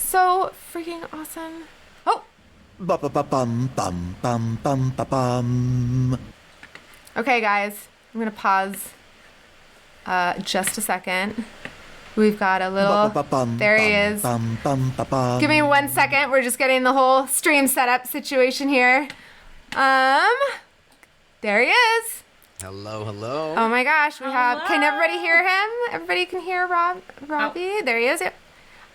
so freaking awesome. Oh. Okay, guys, I'm gonna pause just a second. We've got a little, there he is. Give me 1 second, we're just getting the whole stream setup situation here. There he is. Hello, hello. Oh my gosh, we have, can everybody hear him? Everybody can hear Robbie? Oh. There he is, yep.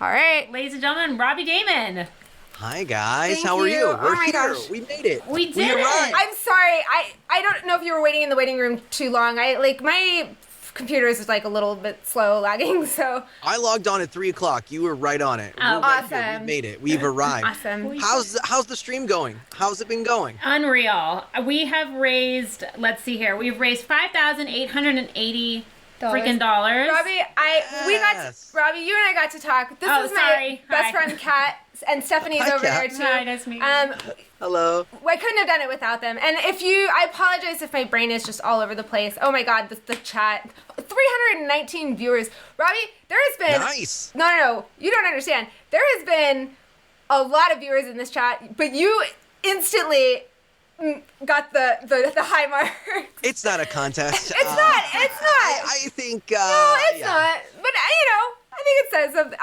All right. Ladies and gentlemen, Robbie Daymond. Hi guys, Thank how are you? Oh my We're here. gosh. We made it. We did it. I'm sorry. I don't know if you were waiting in the waiting room too long. My computer is like a little bit slow lagging, so. I logged on at 3 o'clock. You were right on it. Oh, right awesome. here. We made it. We've arrived. Awesome. How's the stream going? How's it been going? Unreal. We have raised, let's see here, we've raised $5,880 freaking dollars. Robbie, Robbie, you and I got to talk. This is my best friend Kat, and Stephanie's Hi, over Kat. there too. Hi, nice to meet you. Hello. I couldn't have done it without them. And I apologize if my brain is just all over the place. Oh my God, the chat. 319 viewers. Robbie, there has been. Nice. No, you don't understand. There has been a lot of viewers in this chat, but you instantly got the high mark. It's not a contest. It's not. I think. No, it's not. But I think it says something.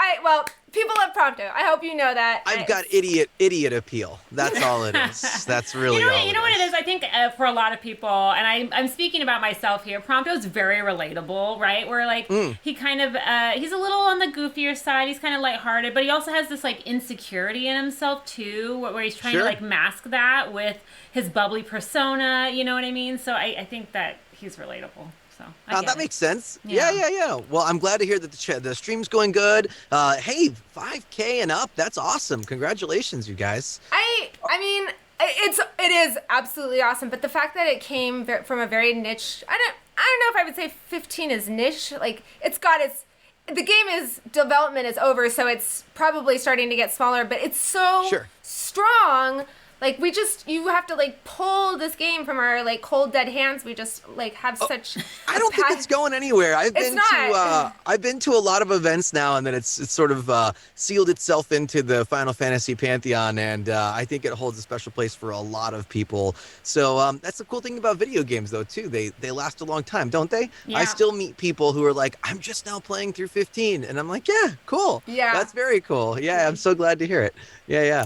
People love Prompto. I hope you know that. I've got idiot appeal. That's all it is. That's really all. You know what it is? I think for a lot of people, and I'm speaking about myself here, Prompto's very relatable, right? Where like he kind of he's a little on the goofier side. He's kind of lighthearted, but he also has this like insecurity in himself too, where he's trying to like mask that with his bubbly persona. You know what I mean? So I think that he's relatable. So that makes sense. Yeah. Well, I'm glad to hear that the stream's going good. Hey, 5K and up. That's awesome. Congratulations, you guys. I mean, it is absolutely awesome. But the fact that it came from a very niche, I don't know if I would say 15 is niche. Like the game's development is over, so it's probably starting to get smaller. But it's so strong. Like you have to like pull this game from our like cold dead hands. We just like have such. I don't think it's going anywhere. I've been to a lot of events now, and then it's sort of sealed itself into the Final Fantasy pantheon, and I think it holds a special place for a lot of people. So that's the cool thing about video games, though, too. They last a long time, don't they? Yeah. I still meet people who are like, I'm just now playing through 15, and I'm like, yeah, cool. Yeah, that's very cool. Yeah, I'm so glad to hear it. Yeah.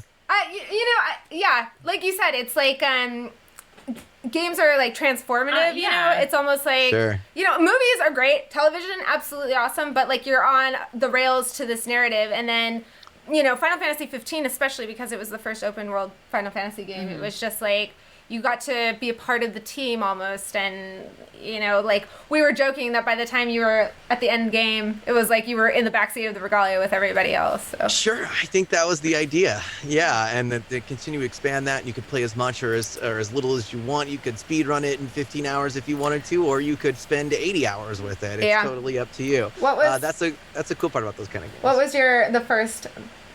Like you said, it's like games are like transformative. You know, it's almost like movies are great, television absolutely awesome, but like you're on the rails to this narrative, and then Final Fantasy 15, especially because it was the first open world Final Fantasy game. It was just like you got to be a part of the team almost, and like we were joking that by the time you were at the end game, it was like you were in the backseat of the Regalia with everybody else. So. Sure, I think that was the idea. Yeah, and that they continue to expand that, and you could play as much or as little as you want. You could speed run it in 15 hours if you wanted to, or you could spend 80 hours with it. It's totally up to you. What was that's a cool part about those kind of games. What was the first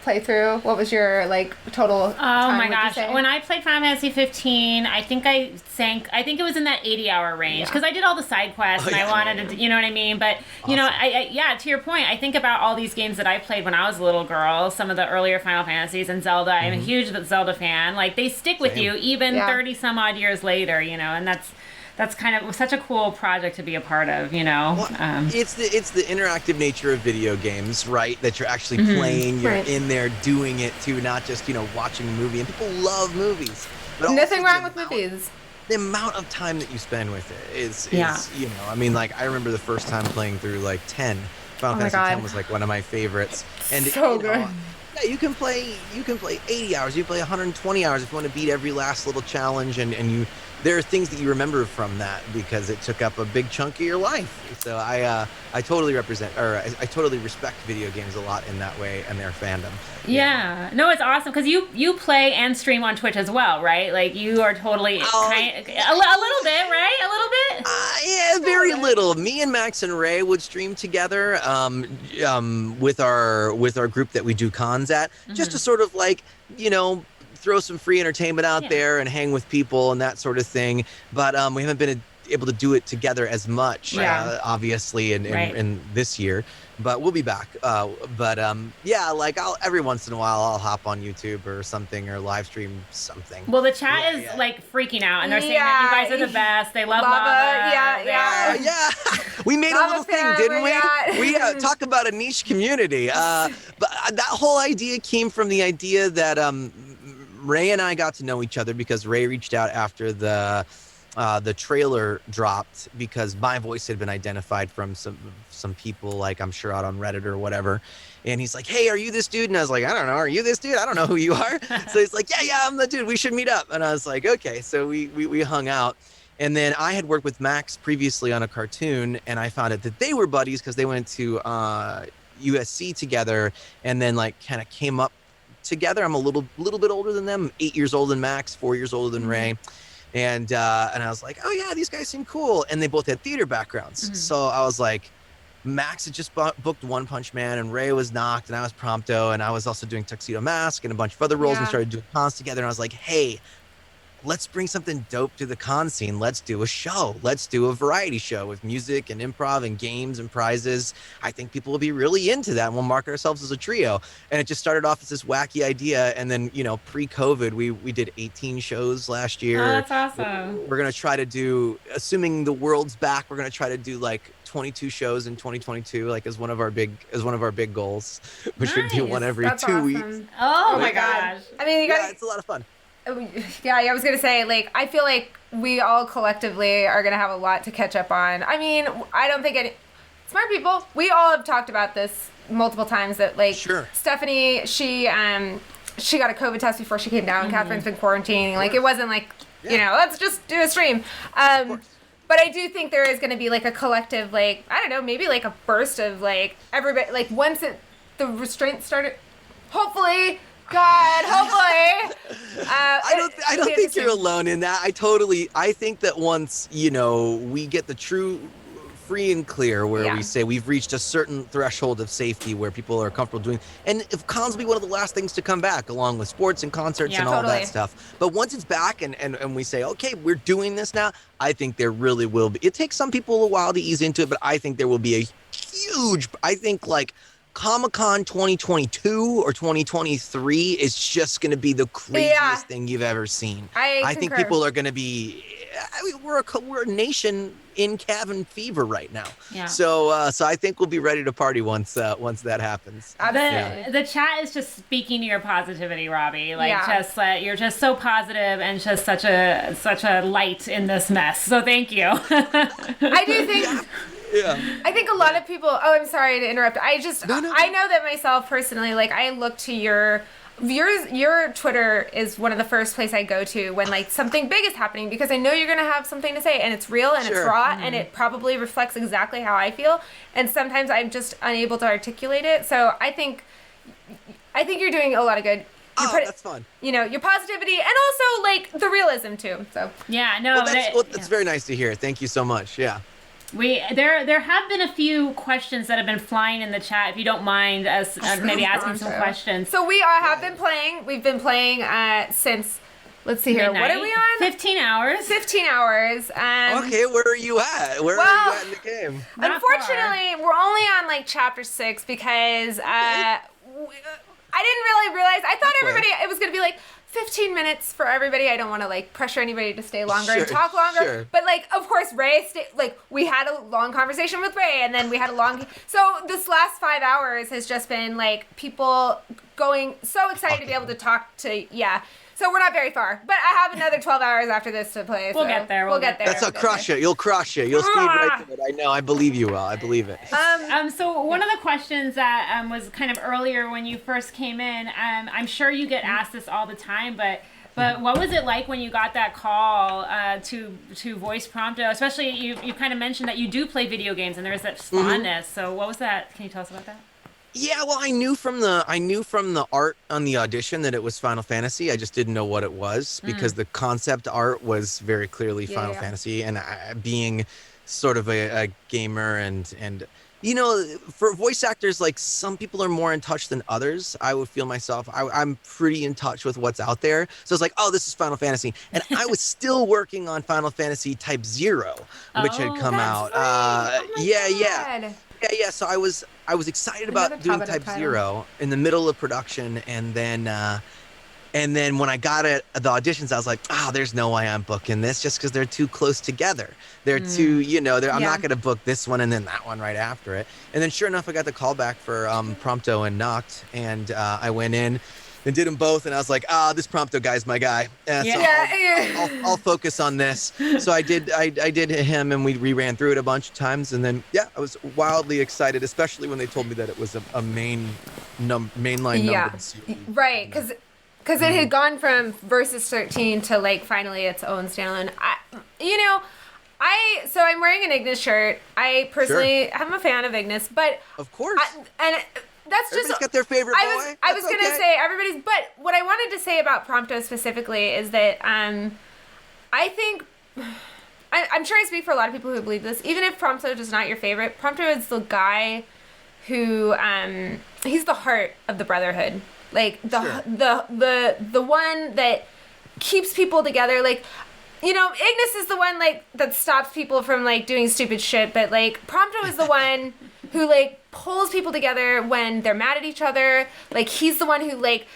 playthrough? What was your like total time? Oh my gosh, when I played Final Fantasy 15, I think it was in that 80-hour range, because I did all the side quests and I wanted to, you know what I mean? But I to your point, I think about all these games that I played when I was a little girl, some of the earlier Final Fantasies and Zelda. I'm a huge Zelda fan. Like they stick with you even 30 some odd years later, and that's kind of such a cool project to be a part of, Well, it's the interactive nature of video games, right? That you're actually playing, you're in there doing it too, not just, watching a movie. And people love movies. But nothing wrong with movies. The amount of time that you spend with it is I mean, like, I remember the first time playing through, like, 10. Final Fantasy 10 was, like, one of my favorites. And so good. Yeah, you can play 80 hours, you can play 120 hours if you want to beat every last little challenge, and there are things that you remember from that because it took up a big chunk of your life. So I totally I totally respect video games a lot in that way and their fandom. Yeah. No, it's awesome because you play and stream on Twitch as well, right? Like you are totally a little bit, right? A little bit? Yeah, very little. Me and Max and Ray would stream together with our group that we do cons at, just to sort of like, throw some free entertainment out there and hang with people and that sort of thing. But we haven't been able to do it together as much, obviously, in this year. but we'll be back. Yeah, like every once in a while I'll hop on YouTube or something or live stream something. Well, the chat is like freaking out, and they're saying that you guys are the best. They love lava. Yeah. We made a little thing, didn't we? We talk about a niche community. But that whole idea came from the idea that Ray and I got to know each other because Ray reached out after the trailer dropped because my voice had been identified from some people, like I'm sure out on Reddit or whatever. And he's like, hey, are you this dude? And I was like, I don't know. Are you this dude? I don't know who you are. So he's like, yeah, I'm the dude. We should meet up. And I was like, okay. So we hung out. And then I had worked with Max previously on a cartoon, and I found out that they were buddies because they went to USC together and then like kind of came up together. I'm a little bit older than them, 8 years older than Max, 4 years older than Ray. And I was like, oh yeah, these guys seem cool. And they both had theater backgrounds. So I was like, Max had just booked One Punch Man, and Ray was Noct, and I was Prompto, and I was also doing Tuxedo Mask and a bunch of other roles and started doing cons together. And I was like, hey, let's bring something dope to the con scene. Let's do a show. Let's do a variety show with music and improv and games and prizes. I think people will be really into that, and we'll market ourselves as a trio. And it just started off as this wacky idea. And then, pre-COVID, we did 18 shows last year. Oh, that's awesome. We're going to try to do, assuming the world's back, we're going to try to do like 22 shows in 2022, like as one of our big goals, which would be one every 2 weeks. Oh my gosh. I mean, it's a lot of fun. Yeah, I was going to say, like, I feel like we all collectively are going to have a lot to catch up on. I mean, I don't think smart people, we all have talked about this multiple times that, like, Stephanie, she got a COVID test before she came down. Kathryn's been quarantining. Like, it wasn't like, let's just do a stream. But I do think there is going to be, like, a collective, like, I don't know, maybe, like, a burst of, like, everybody, like, once the restraints started, hopefully... God, hopefully. I don't think you're alone in that. I think that once, we get the true free and clear where we say we've reached a certain threshold of safety where people are comfortable doing, and if cons will be one of the last things to come back along with sports and concerts and all that stuff. But once it's back and we say, okay, we're doing this now, I think there really will be. It takes some people a while to ease into it, but I think there will be a huge, like, Comic-Con 2022 or 2023 is just going to be the craziest thing you've ever seen. I think people are going to be. We're a nation in cabin fever right now. Yeah. So I think we'll be ready to party once that happens. The chat is just speaking to your positivity, Robbie. Like you're just so positive and just such a light in this mess. So thank you. I do think. Yeah. I think a lot of people, I'm sorry to interrupt. I know that myself personally, like I look to your Twitter is one of the first place I go to when like something big is happening because I know you're going to have something to say and it's real and it's raw and it probably reflects exactly how I feel. And sometimes I'm just unable to articulate it. So I think you're doing a lot of good. That's fun. Your positivity and also like the realism too. So that's very nice to hear. Thank you so much. Yeah. There have been a few questions that have been flying in the chat. If you don't mind us maybe asking some questions. So we have been playing. We've been playing since. Let's see here. What are we on? 15 hours. 15 hours. Okay, where are you at? Where are you at in the game? Unfortunately, we're only on like chapter 6 because I didn't really realize. I thought it was going to be like 15 minutes for everybody. I don't want to like pressure anybody to stay longer and talk longer. Sure. But like, of course, Ray we had a long conversation with Ray and then we had a long, so this last 5 hours has just been like people going so excited to be able to talk to, So we're not very far, but I have another 12 hours after this to play. We'll get there. We'll get there. That's crush it. You'll crush it. You'll speed right through it. I know. I believe you will. I believe it. So one of the questions that was kind of earlier when you first came in, I'm sure you get asked this all the time, but what was it like when you got that call to voice Prompto? Especially you kind of mentioned that you do play video games and there's that fondness. So what was that? Can you tell us about that? Yeah, well, I knew from the art on the audition that it was Final Fantasy. I just didn't know what it was because the concept art was very clearly Final Fantasy, and being sort of a gamer and for voice actors, like some people are more in touch than others. I would feel myself. I'm pretty in touch with what's out there. So it's like, oh, this is Final Fantasy, and I was still working on Final Fantasy Type 0, which had come out. Right. Yeah. So I was excited about doing Type Zero in the middle of production, and then when I got the auditions, I was like, there's no way I'm booking this just because they're too close together. They're too, I'm not going to book this one and then that one right after it. And then sure enough, I got the call back for Prompto and Noctis, and I went in and did them both, and I was like, this Prompto guy's my guy. So I'll focus on this. So I did him, and we reran through it a bunch of times, and then I was wildly excited, especially when they told me that it was a mainline numbered series. Right, because it had gone from Versus 13 to like finally its own standalone. So I'm wearing an Ignis shirt. I personally am a fan of Ignis, but of course, that's everybody's got their favorite boy. I was gonna say everybody's, but what I wanted to say about Prompto specifically is that I think I'm sure I speak for a lot of people who believe this. Even if Prompto is not your favorite, Prompto is the guy who he's the heart of the Brotherhood. Like the one that keeps people together. Like, Ignis is the one like that stops people from like doing stupid shit, but like Prompto is the one who like pulls people together when they're mad at each other. Like he's the one who like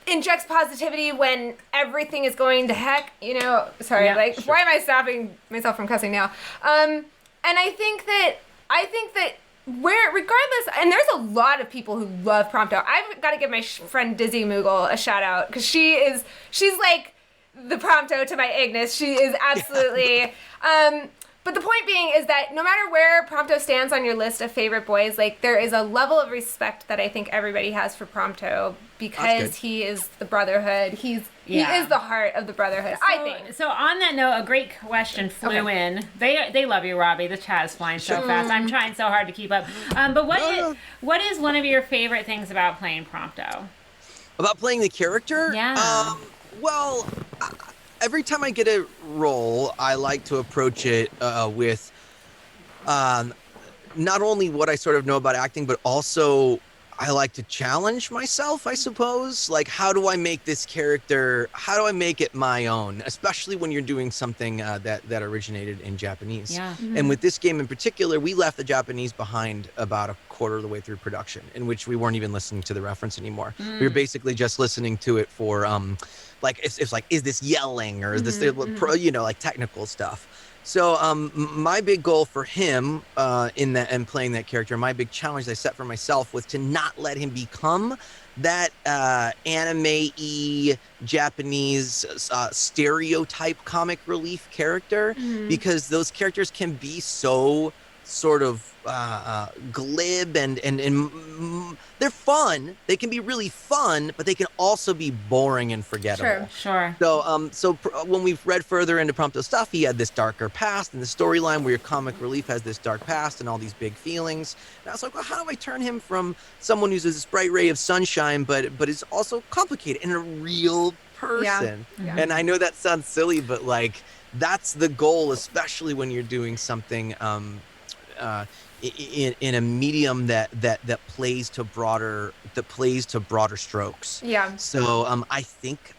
injects positivity when everything is going to heck. Why am I stopping myself from cussing now? And I think that regardless, and there's a lot of people who love Prompto. I've got to give my friend Dizzy Moogle a shout out because she's like the Prompto to my Ignis. She is absolutely. But the point being is that no matter where Prompto stands on your list of favorite boys, like there is a level of respect that I think everybody has for Prompto because he is the Brotherhood. He is the heart of the Brotherhood, I think. So on that note, a great question flew in. They love you, Robbie. The chat is flying so fast. I'm trying so hard to keep up. But what is one of your favorite things about playing Prompto? About playing the character? Yeah. Every time I get a role, I like to approach it with not only what I sort of know about acting, but also I like to challenge myself, I suppose. Like, how do I make this character, how do I make it my own? Especially when you're doing something that originated in Japanese. Yeah. And with this game in particular, we left the Japanese behind about a quarter of the way through production, in which we weren't even listening to the reference anymore. We were basically just listening to it for, like, it's like, is this yelling or is this, like technical stuff. So my big goal for him in that and playing that character, my big challenge I set for myself was to not let him become that anime-y Japanese stereotype comic relief character, because those characters can be so sort of glib and they're fun. They can be really fun, but they can also be boring and forgettable. Sure. So when we've read further into Prompto's stuff, he had this darker past in the storyline where your comic relief has this dark past and all these big feelings. And I was like, well, how do I turn him from someone who's this bright ray of sunshine, but is also complicated and a real person? Yeah. And I know that sounds silly, but like that's the goal, especially when you're doing something in a medium that plays to broader strokes. Yeah. So I think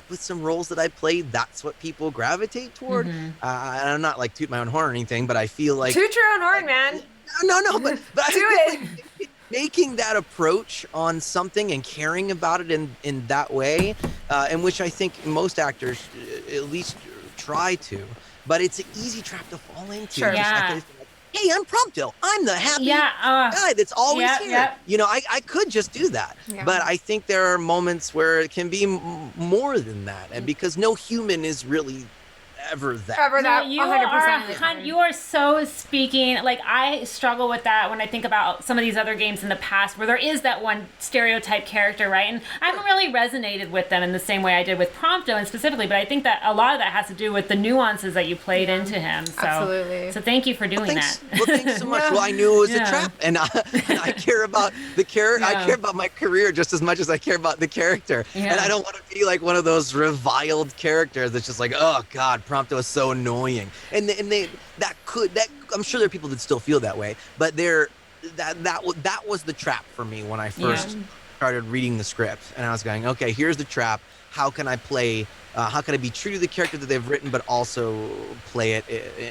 with some roles that I played, that's what people gravitate toward. I'm not like toot my own horn or anything, but I feel like toot your own horn, man. No, but do it. Like, making that approach on something and caring about it in that way, in which I think most actors at least try to, but it's an easy trap to fall into. Sure. Yeah. Hey, I'm Prompto. I'm the happy guy that's always here. Yep. I could just do that. Yeah. But I think there are moments where it can be more than that. And because no human is really ever that. No, you 100%. You are so speaking, like I struggle with that when I think about some of these other games in the past where there is that one stereotype character, right? And I haven't really resonated with them in the same way I did with Prompto and specifically, but I think that a lot of that has to do with the nuances that you played into him. So, absolutely. So thank you for doing that. Well, thanks so much. Well, I knew it was a trap, and I care about the character. I care about my career just as much as I care about the character. Yeah. And I don't want to be like one of those reviled characters that's just like, oh God, Prompto is so annoying, and I'm sure there are people that still feel that way, but that was the trap for me when I first started reading the script, and I was going, okay, here's the trap. How can I play? How can I be true to the character that they've written, but also play it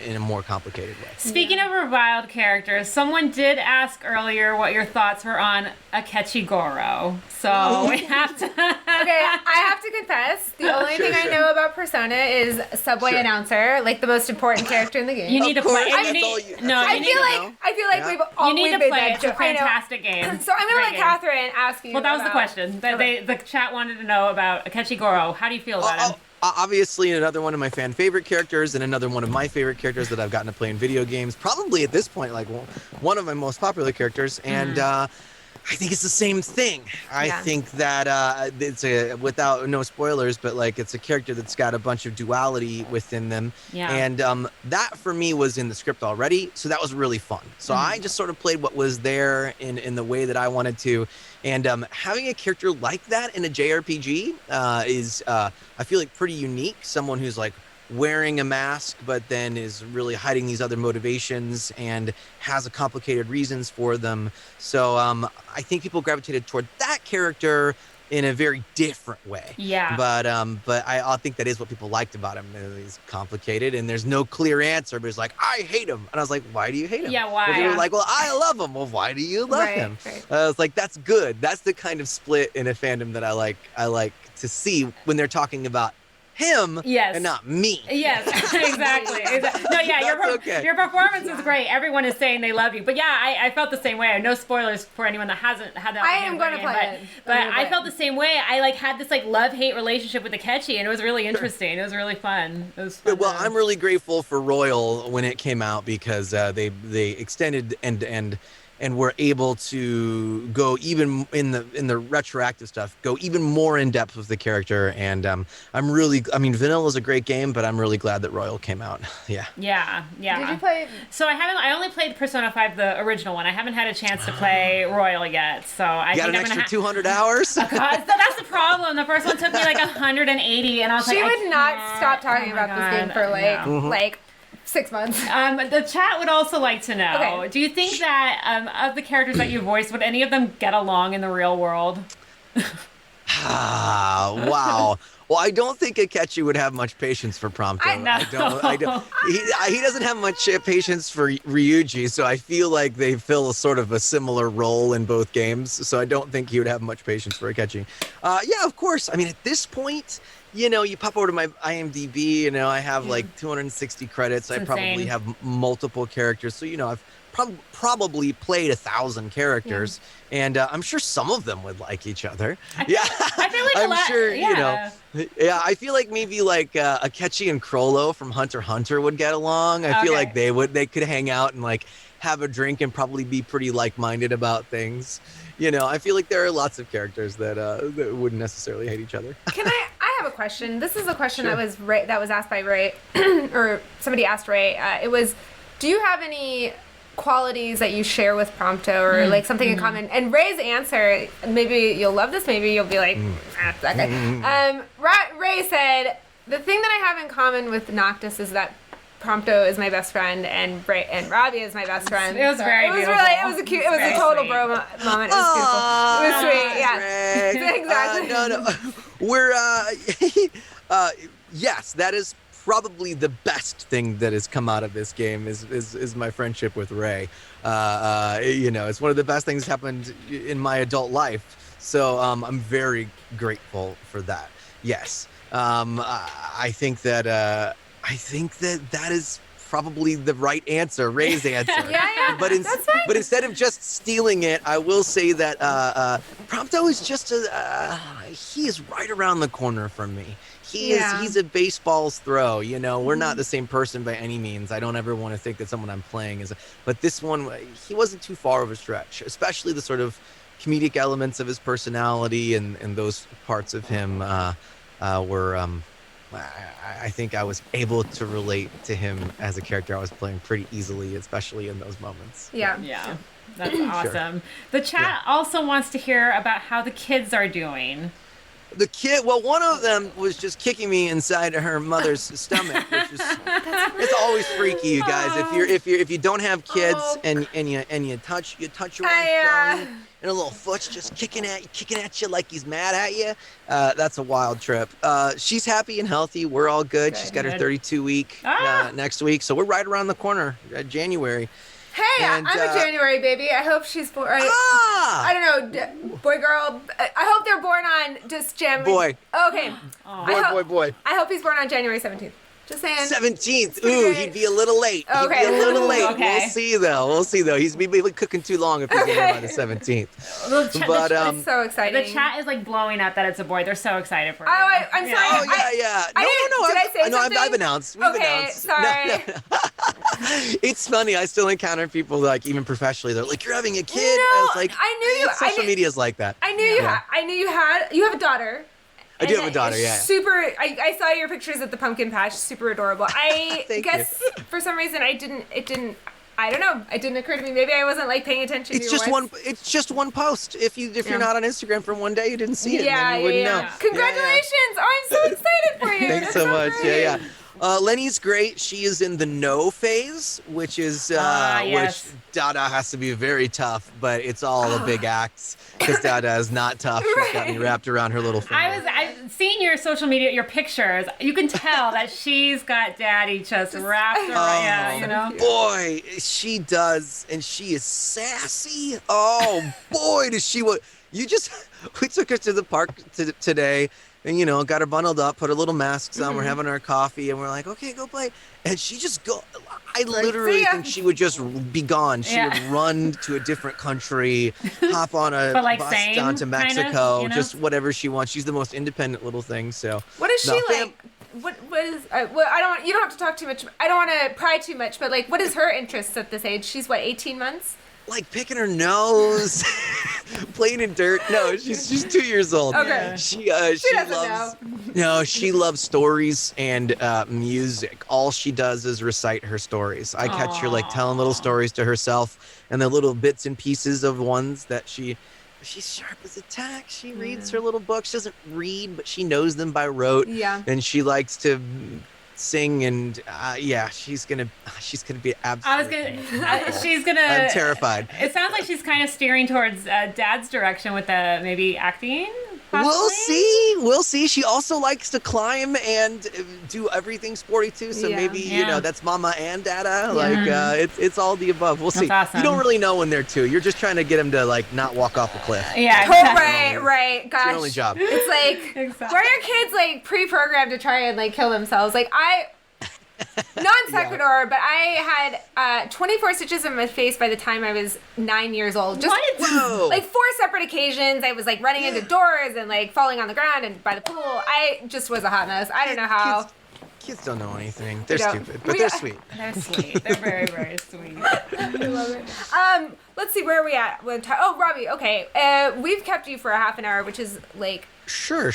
in a more complicated way? Speaking of reviled characters, someone did ask earlier what your thoughts were on Akechi Goro. So we have to... Okay, I have to confess, the only thing I know about Persona is Subway Announcer, like the most important character in the game. You need to play it. I feel like we've all You need to play it. It's a fantastic game. So I'm going to let Kathryn ask you. Well, that was the question. The chat wanted to know about Akechi Goro. How do you feel about him? Obviously, another one of my fan favorite characters, and another one of my favorite characters that I've gotten to play in video games. Probably at this point, like one of my most popular characters, and I think it's the same thing. I think that it's without no spoilers, but like it's a character that's got a bunch of duality within them, and that for me was in the script already, so that was really fun. So I just sort of played what was there in the way that I wanted to. And having a character like that in a JRPG is, I feel like, pretty unique. Someone who's like wearing a mask, but then is really hiding these other motivations and has a complicated reasons for them. So I think people gravitated toward that character in a very different way. Yeah. But I think that is what people liked about him. He's complicated, and there's no clear answer. But he's like, I hate him, and I was like, why do you hate him? Yeah, why? And they were like, well, I love him. Well, why do you love him? Right. I was like, that's good. That's the kind of split in a fandom that I like to see when they're talking about him and not me. Yes, exactly. No, yeah, your performance is great. Everyone is saying they love you. But yeah, I felt the same way. No spoilers for anyone that hasn't had that. I am going to play it. But I felt the same way. I like had this like love-hate relationship with Akechi, and it was really interesting. It was really fun. It was fun. Well, I'm really grateful for Royal when it came out, because they extended and were able to go even in the retroactive stuff, go even more in depth with the character. And Vanilla is a great game, but I'm really glad that Royal came out. Yeah. Did you play? So I only played Persona 5, the original one. I haven't had a chance to play Royal yet. So I got think an extra 200 hours. God, so that's the problem. The first one took me like 180, and I was she would not stop talking about this game for like 6 months. The chat would also like to know, do you think that of the characters that you voiced, would any of them get along in the real world? Wow. Well, I don't think Akechi would have much patience for Prompto. I don't. He doesn't have much patience for Ryuji, so I feel like they fill sort of a similar role in both games. So I don't think he would have much patience for Akechi. Yeah, of course. I mean, at this point, you pop over to my IMDb, I have like 260 credits. It's I probably have multiple characters. So, I've probably played 1,000 characters, and I'm sure some of them would like each other. I feel like I'm sure, I feel like maybe like Akechi and Crollo from Hunter x Hunter would get along. I feel like they could hang out and like have a drink and probably be pretty like-minded about things. I feel like there are lots of characters that wouldn't necessarily hate each other. I have a question. This is a question that was asked by Ray, or somebody asked Ray. It was, do you have any qualities that you share with Prompto, or like something in common? And Ray's answer, maybe you'll love this, maybe you'll be like, that guy. Ray said, the thing that I have in common with Noctis is that Prompto is my best friend, and Robbie is my best friend. It was very beautiful. It was a total bro moment. It was beautiful. It was sweet. Yeah. Exactly. No. We're yes, that is probably the best thing that has come out of this game is my friendship with Ray. It's one of the best things that's happened in my adult life. So I'm very grateful for that. Yes. I think that that is probably the right answer, Ray's answer. Yeah. But instead of just stealing it, I will say that Prompto is just he is right around the corner from me. He's a baseball's throw. We're not the same person by any means. I don't ever want to think that someone I'm playing is, but this one, he wasn't too far of a stretch, especially the sort of comedic elements of his personality and those parts of him were. I think I was able to relate to him as a character I was playing pretty easily, especially in those moments. Yeah. That's awesome. The chat also wants to hear about how the kids are doing. The kid, well, one of them was just kicking me inside her mother's stomach, which is it's always freaky, you guys. If you don't have kids and you touch your belly and a little foot's just kicking at you like he's mad at you, that's a wild trip. She's happy and healthy. We're all good. She's got her 32-week next week, so we're right around the corner, January. Hey, I'm a January baby. I hope she's born. I don't know, boy, girl. I hope they're born on just January. Boy. Okay. Boy. I hope he's born on January 17th. Just saying. 17th. Ooh, he'd be a little late. Okay. He'd be a little late. Okay. We'll see though. He's maybe cooking too long if he's born by the 17th. But it's so exciting. The chat is like blowing up that it's a boy. They're so excited for you. Oh, I'm sorry. Oh yeah. No. Did I say something? I've announced. We've announced. Sorry. No. It's funny. I still encounter people like even professionally. They're like, "You're having a kid." No, I was like, I knew you. Social media is like that. I knew you. I knew you have a daughter. I do have a daughter, yeah. Super. I saw your pictures at the pumpkin patch. Super adorable. I guess for some reason it didn't. I don't know. It didn't occur to me. Maybe I wasn't like paying attention. It's just one post. If you're not on Instagram for one day, you didn't see it. Then you wouldn't know. Congratulations! Oh, I'm so excited for you. Thanks so much. Great. Yeah. Lenny's great. She is in the no phase, which is which Dada has to be very tough, but it's all a big act because Dada is not tough. She's got me wrapped around her little finger. I've seen your social media, your pictures. You can tell that she's got Daddy just wrapped around. You know. Boy, she does, and she is sassy. Oh boy, does she! We took her to the park today. And, got her bundled up, put her little masks on. We're having our coffee, and we're like, okay, go play. And she just I literally think she would just be gone. She would run to a different country, hop on a bus down to Mexico, just whatever she wants. She's the most independent little thing. So what is she like? What is? You don't have to talk too much. I don't want to pry too much, but like, what is her interest at this age? She's 18 months. Like picking her nose, playing in dirt. No, she's 2 years old. Okay. She loves. No, she loves stories and music. All she does is recite her stories. I catch her like telling little stories to herself, and the little bits and pieces of ones that she's sharp as a tack. She reads her little books. She doesn't read, but she knows them by rote. Yeah. And she likes to sing and she's gonna be absolutely. She's gonna. I'm terrified. It sounds like she's kind of steering towards Dad's direction with maybe acting. Possibly? We'll see. She also likes to climb and do everything sporty too. So maybe that's Mama and Dada. Yeah. Like it's all the above. We'll see. Awesome. You don't really know when they're two. You're just trying to get them to like not walk off a cliff. Yeah. Exactly. Right. Gosh. It's your only job. It's like why are your kids like pre-programmed to try and like kill themselves? Like non sequitur, but I had 24 stitches in my face by the time I was 9 years old. Just like 4 separate occasions. I was like running into doors and like falling on the ground and by the pool. I just was a hot mess. I don't know how. Kids don't know anything. They're stupid, but they're sweet. They're sweet. They're very, very sweet. I love it. Let's see, where are we at? Oh, Robbie. Okay, we've kept you for a half an hour, which is like sure.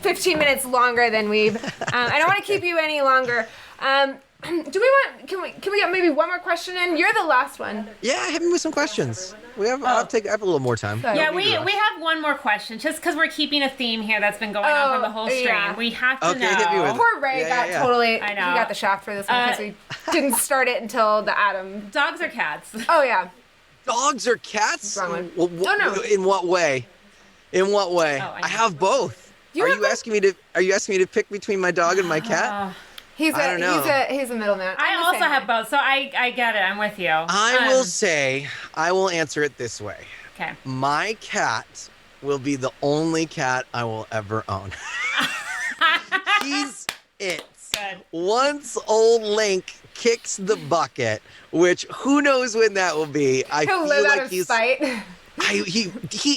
15 minutes longer than we've. I don't want to keep you any longer. Can we get maybe one more question in? You're the last one. Yeah, hit me with some questions. I have a little more time. Yeah, we have one more question, just because we're keeping a theme here that's been going on from the whole stream. Yeah. We have to know. Hit me with it. Poor Ray got totally. I know. He got the shaft for this one because we didn't start it until the atom. Dogs or cats? Oh yeah. Dogs or cats? Wrong one. Well, in what way? Oh, I have both. Are you asking me to pick between my dog and my cat? He's a middleman. I also have both, so I get it. I'm with you. I will answer it this way. Okay. My cat will be the only cat I will ever own. He's it. Good. Once old Link kicks the bucket, which who knows when that will be. He'll live out of spite. He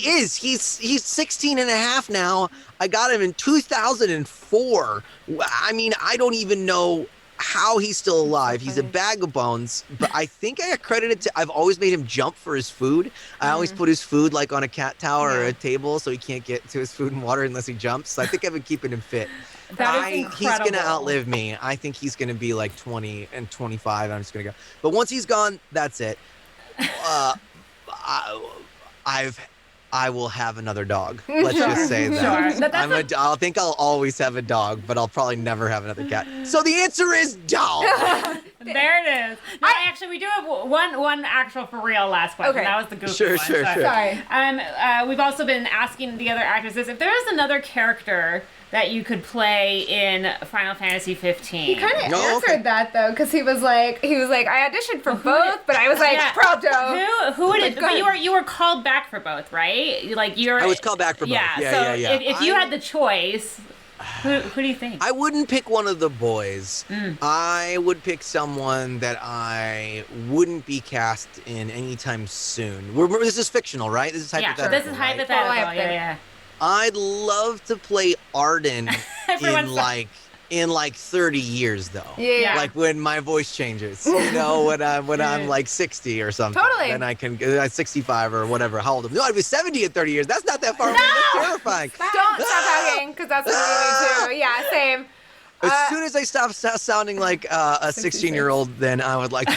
is. He's 16 and a half now. I got him in 2004. I mean, I don't even know how he's still alive. He's a bag of bones, but I think I accredit it to, I've always made him jump for his food. I always put his food like on a cat tower or a table so he can't get to his food and water unless he jumps. So I think I've been keeping him fit. That is incredible. He's going to outlive me. I think he's going to be like 20 and 25. I'm just going to go. But once he's gone, that's it. I will have another dog. Let's just say that. Sure. I think I'll always have a dog, but I'll probably never have another cat. So the answer is dog. There it is. No, actually, we do have one actual for real last question. Okay. That was the goofy one. Sure. Sorry. We've also been asking the other actresses if there was another character that you could play in Final Fantasy 15. He kind of answered that though, because he was like, I auditioned for both, but I was like, Prompto. Who would it? But you were called back for both, right? Like I was called back for both. Yeah. If you had the choice, who do you think? I wouldn't pick one of the boys. I would pick someone that I wouldn't be cast in anytime soon. This is fictional, right? This is hypothetical. Yeah, this is hypothetical. Yeah. I'd love to play Ardyn in like 30 years though. Yeah. Like when my voice changes, when I'm like 60 or something. Totally. Then I can 65 or whatever. How old am I? No, I'd be 70 in 30 years. That's not that far. No! That's terrifying. Don't stop talking, because that's what we do too. Yeah, same. As soon as I stop sounding like a 16-year-old, then I would like to.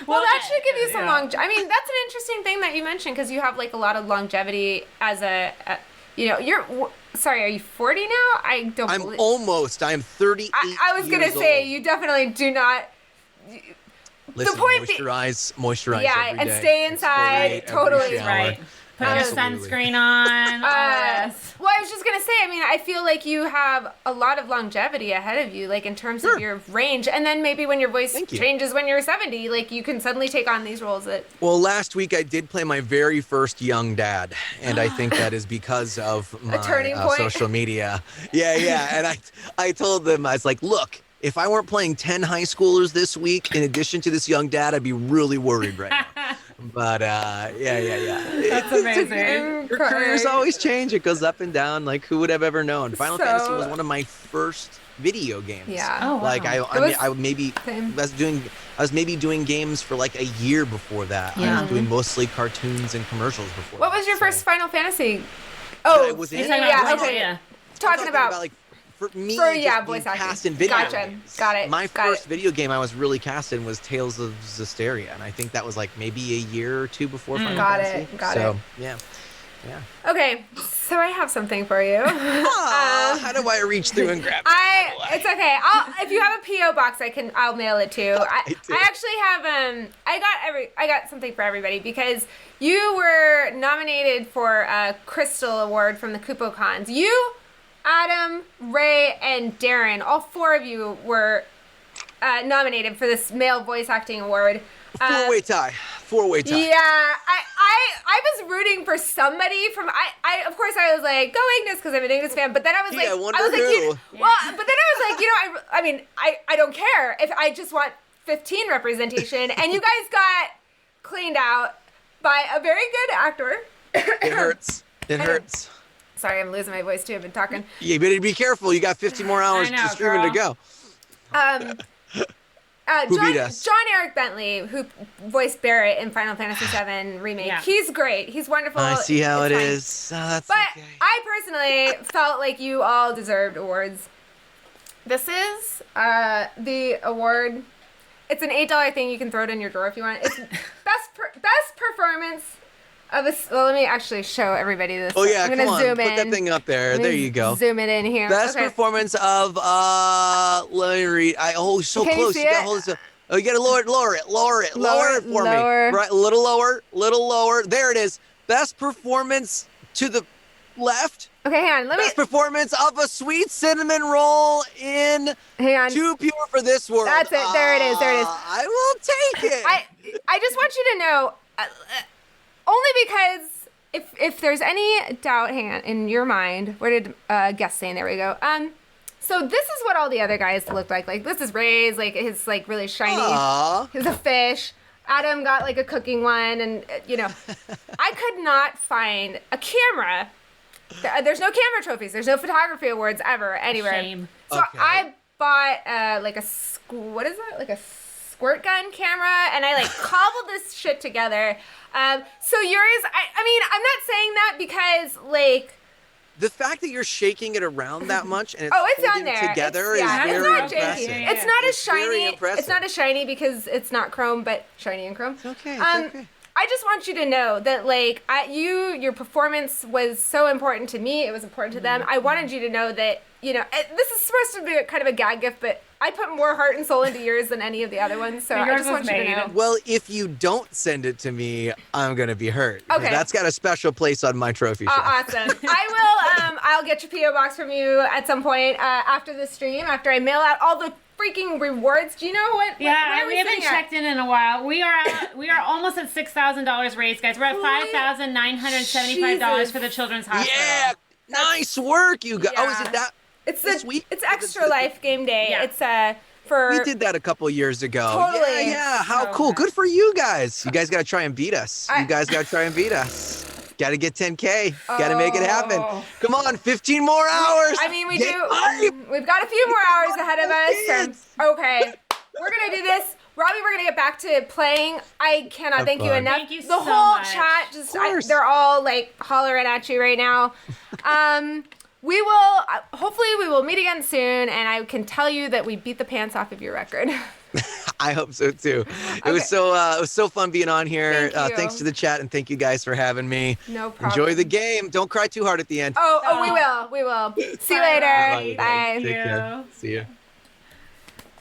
Well, that should give you some longevity. I mean, that's an interesting thing that you mentioned, because you have like a lot of longevity as sorry, are you 40 now? I'm 38 I was going to say, you definitely do not. Listen, the point moisturize yeah, every and day. stay inside. Totally. Right. Put your sunscreen on. Well, I was just going to say, I mean, I feel like you have a lot of longevity ahead of you, like in terms of your range. And then maybe when your voice changes when you're 70, like you can suddenly take on these roles that... Well, last week I did play my very first young dad. And I think that is because of my social media. Yeah. And I told them, I was like, look, if I weren't playing 10 high schoolers this week, in addition to this young dad, I'd be really worried right now. But yeah. That's amazing. Your careers always change. It goes up and down. Like, who would have ever known? Final Fantasy was one of my first video games. Yeah. Oh, wow. Like I was maybe doing games for like a year before that. Yeah. I was doing mostly cartoons and commercials before. What was your first Final Fantasy? I was in. Okay. Talking about like. For me, voice acting. Cast in video games. Got it. My first video game I was really cast in was Tales of Zestiria, and I think that was like maybe a year or two before Final Fantasy. Got it. Yeah. Okay, so I have something for you. How do I reach through and grab it? It's okay. If you have a PO box, I'll mail it to you. I actually have I got something for everybody, because you were nominated for a Crystal Award from the KupoCons. You, Adam, Ray, and Darin, all four of you were nominated for this male voice acting award. Four-way tie. Yeah, I was rooting for somebody from I of course I was like, go Ignis, because I'm an Ignis fan, but then I was like, but then I was like, I mean, I don't care if I just want 15 representation, and you guys got cleaned out by a very good actor. It hurts. Sorry, I'm losing my voice too. I've been talking. Yeah, you better be careful. You got 50 more hours to streaming to go. John Eric Bentley, who voiced Barrett in Final Fantasy VII Remake. Yeah. He's great. He's wonderful. I see how it is. That's but okay. I personally felt like you all deserved awards. This is the award. It's an $8 thing. You can throw it in your drawer if you want. It's best performance of a. Well, let me actually show everybody this. Oh yeah, I'm come gonna on, zoom put in. that thing up there. There you go. Zoom it in here. Best performance of let me read. So can close. You You gotta hold this. Oh, you gotta lower it for me. Right, a little lower. There it is. Best performance to the left. Okay, hang on. Best performance of a sweet cinnamon roll in Too Pure for This World. That's it. There it is. I will take it. I just want you to know, only because if there's any doubt, hang on, in your mind, where did guest saying? There we go. So this is what all the other guys looked like. Like, this is Ray's, like, his, like, really shiny. Aww. He was a fish. Adam got, like, a cooking one, and, I could not find a camera. There's no camera trophies. There's no photography awards ever anywhere. Shame. So I bought, like, what is that? Like a squirt gun camera, and I, like, cobbled this shit together. So yours, I mean, I'm not saying that because, like... The fact that you're shaking it around that much and it's on there. Together is it's very not impressive. It's not as shiny. Very impressive. It's not as shiny because it's not chrome, but shiny and chrome. It's okay. Okay. I just want you to know that, like, your performance was so important to me. It was important to them. I wanted you to know that, you know, this is supposed to be kind of a gag gift, but I put more heart and soul into yours than any of the other ones, so I just want you to know. Well, if you don't send it to me, I'm going to be hurt. Okay. That's got a special place on my trophy shelf. Awesome. I'll get your P.O. box from you at some point after the stream, after I mail out all the freaking rewards. Do you know what? Yeah, we haven't checked in a while. We are almost at $6,000 raised, guys. We're at $5,975 for the Children's Hospital. Yeah, nice work, you guys. Yeah. Oh, is it that? It's this week. It's Extra Life game day. Yeah. It's we did that a couple years ago. Totally. Yeah. How cool. Good for you guys. You guys got to try and beat us. Got to get 10K. Got to make it happen. Come on, 15 more hours. I mean, we've got a few more hours ahead of us. Okay. We're going to do this. Robbie, we're going to get back to playing. I cannot thank you enough. Thank you the whole chat, they're all like hollering at you right now. Hopefully we will meet again soon, and I can tell you that we beat the pants off of your record. I hope so too. It was so fun being on here. Thanks to the chat, and thank you guys for having me. No problem. Enjoy the game. Don't cry too hard at the end. We will. See you later. Bye. Take care. See you.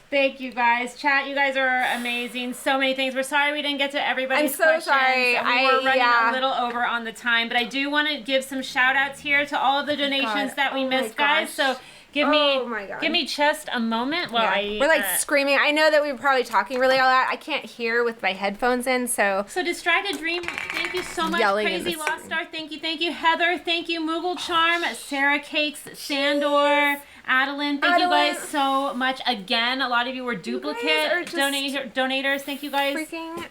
Thank you guys. Chat, you guys are amazing. So many things. We're sorry we didn't get to everybody's questions. I'm so sorry. We're running a little over on the time, but I do want to give some shout outs here to all of the donations that we missed, guys. So give me just a moment while we're like screaming. I know that we were probably talking really loud. I can't hear with my headphones in, so Distracted Dream, thank you so much. Crazy Lost Star, thank you. Heather, thank you. Moogle Charm, Sarah Cakes, Sandor, Adeline, thank you guys so much. Again, a lot of you were duplicate donators. Thank you guys. Freaking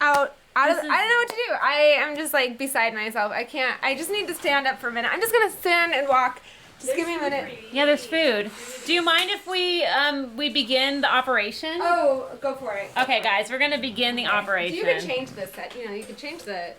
out. I don't know what to do. I am just like beside myself. I just need to stand up for a minute. I'm just gonna stand and walk. Just give me a minute. Yeah, there's food. Do you mind if we begin the operation? Oh, go for it. Okay, guys, we're gonna begin the operation. You can change the set. You know, you can change the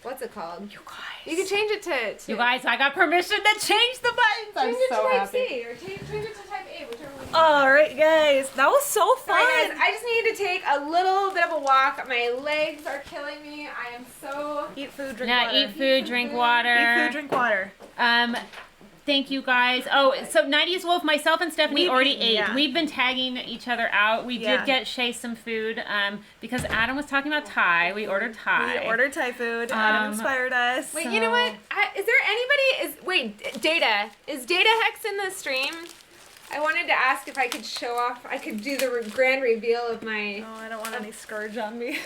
what's it called? You guys. You can change it to. You guys, I got permission to change the buttons. I'm so happy. Change it to Type C or change it to Type A, whichever one. All right, guys, that was so fun. Sorry, guys, I just need to take a little bit of a walk. My legs are killing me. I am so. Eat food, drink water. Eat food, drink water. Eat food, drink water. Thank you guys. Oh, so 90s Wolf, myself and Stephanie already ate. Yeah. We've been tagging each other out. We did get Shay some food because Adam was talking about Thai. We ordered Thai. We ordered Thai food. Adam inspired us. Wait, you know what? Is there anybody? Data. Is Data Hex in the stream? I wanted to ask if I could show off. I could do the grand reveal of my. Oh, I don't want any scourge on me.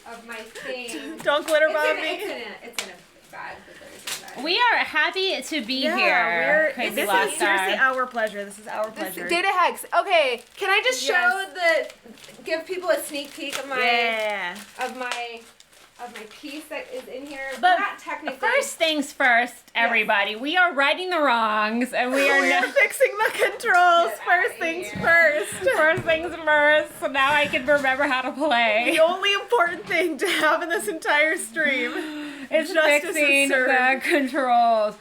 Of my thing. Don't glitter bomb me. It's in a bag. We are happy to be here. This is seriously our pleasure. This is our pleasure. Data Hex. Okay, can I just give people a sneak peek of my of my piece that is in here? But not technically. First things first, everybody. We are righting the wrongs, and we are fixing the controls. First things first. First things first. So now I can remember how to play. The only important thing to have in this entire stream. It's fixing the controls.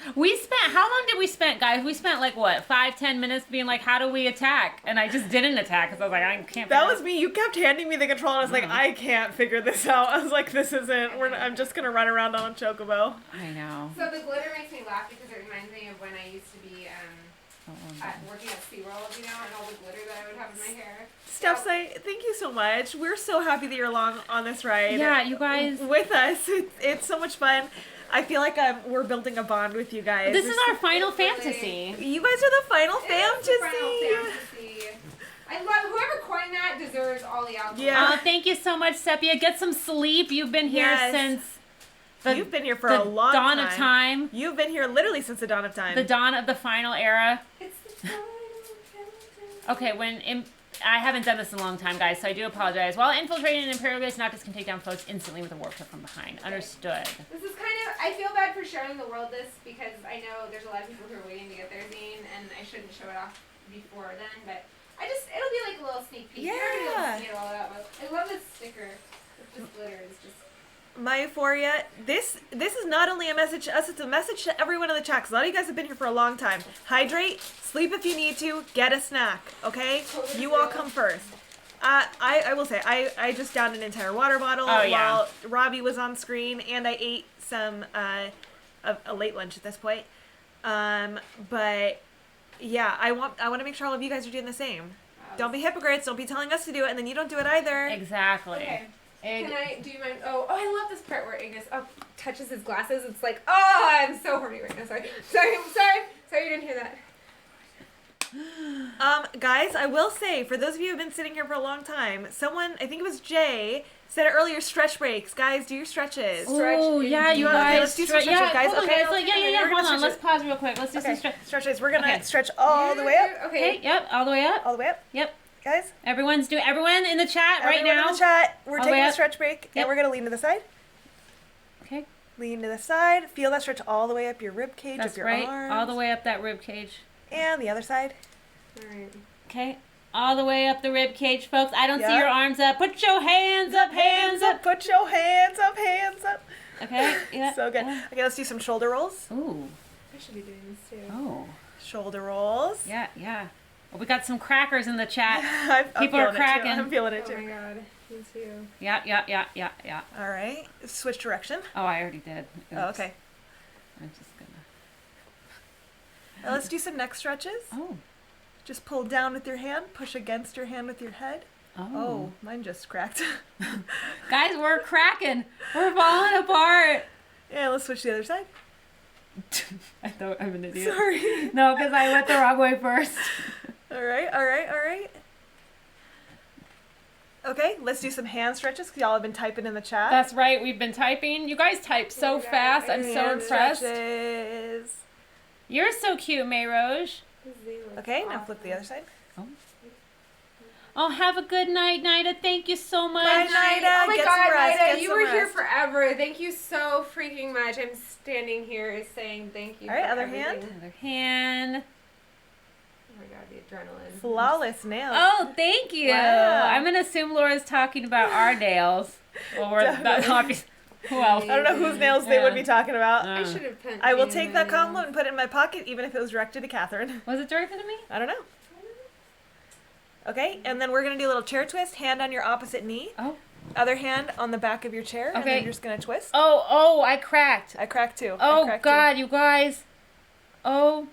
How long did we spend, guys? We spent like what, 5-10 minutes being like, how do we attack? And I just didn't attack because I was like, I can't. That was me. You kept handing me the control, and I was like, I can't figure this out. I was like, this isn't. I'm just gonna run around on a chocobo. I know. So the glitter makes me laugh because it reminds me of when I used to be working at SeaWorld, you know, and all the glitter that I would have in my hair. Steph, thank you so much. We're so happy that you're along on this ride. Yeah, you guys. With us. It's so much fun. I feel like we're building a bond with you guys. This is our Final Fantasy. You guys are the Final Fantasy. I love whoever coined that deserves all the alcohol. Yeah. Thank you so much, Sepia. Get some sleep. You've been here since you've been here for a long time. The dawn of time. You've been here literally since the dawn of time. The dawn of the final era. It's the dawn of time. Okay, I haven't done this in a long time, guys, so I do apologize. While infiltrating an Imperial base, Noctis can take down foes instantly with a warp from behind. Understood. This is I feel bad for showing the world this because I know there's a lot of people who are waiting to get their zine, and I shouldn't show it off before then, but it'll be like a little sneak peek. Yeah. I love this sticker. It just glitters. My Euphoria, this is not only a message to us, it's a message to everyone in the chat, because a lot of you guys have been here for a long time. Hydrate, sleep if you need to, get a snack, okay? You all come first. I will say, I just downed an entire water bottle while Robbie was on screen, and I ate some a late lunch at this point. But yeah, I want to make sure all of you guys are doing the same. Don't be hypocrites. Don't be telling us to do it, and then you don't do it either. Exactly. Okay. Can I do my... Oh, I love this part where Ignis touches his glasses. It's like, oh, I'm so horny right now. Sorry, you didn't hear that. Guys, I will say, for those of you who have been sitting here for a long time, someone, I think it was Jay, said it earlier, stretch breaks. Guys, do your stretches. Oh, yeah, you guys. Let's do some stretches, guys. Okay, hold on. Let's pause real quick. Let's do some stretches. We're going to stretch all the way up. Okay, yep, all the way up. All the way up. Yep. Guys. Everyone in the chat right now. Everyone in the chat. We're taking a stretch break, and we're going to lean to the side. Okay. Lean to the side. Feel that stretch all the way up your rib cage, up your arms. All the way up that rib cage. And the other side. All right. Okay. All the way up the rib cage, folks. I don't see your arms up. Put your hands up, hands up. Put your hands up, hands up. Okay. Yeah. So good. Okay, let's do some shoulder rolls. Ooh. I should be doing this too. Oh. Shoulder rolls. Yeah. Well, we got some crackers in the chat. People are cracking. I'm feeling it too. Oh my god. Me too. Yeah. All right. Switch direction. Oh, I already did. Oops. Oh, okay. I'm just gonna. Now let's do some neck stretches. Oh. Just pull down with your hand, push against your hand with your head. Oh, mine just cracked. Guys, we're cracking. We're falling apart. Yeah, let's switch to the other side. I thought I'm an idiot. Sorry. No, because I went the wrong way first. All right. Okay, let's do some hand stretches, because y'all have been typing in the chat. That's right, we've been typing. You guys type so fast. I'm so impressed. Stretches. You're so cute, Mayroge. Okay, now flip the other side. Oh, have a good night, Nida. Thank you so much. Bye, Nida. Oh my god, Nida, you were here forever. Thank you so freaking much. I'm standing here saying thank you. All right, other hand. Other hand. Oh my god, the adrenaline. Flawless nails. Oh, thank you. Wow. I'm going to assume Laura's talking about our nails. Well, we're not talking. Who else? I don't know whose nails they would be talking about. I should have put. I will take that compliment and put it in my pocket, even if it was directed to Kathryn. Was it directed to me? I don't know. Okay, and then we're going to do a little chair twist. Hand on your opposite knee. Oh. Other hand on the back of your chair. Okay. And then you're just going to twist. Oh, I cracked. I cracked too. Oh, God, you guys. Oh.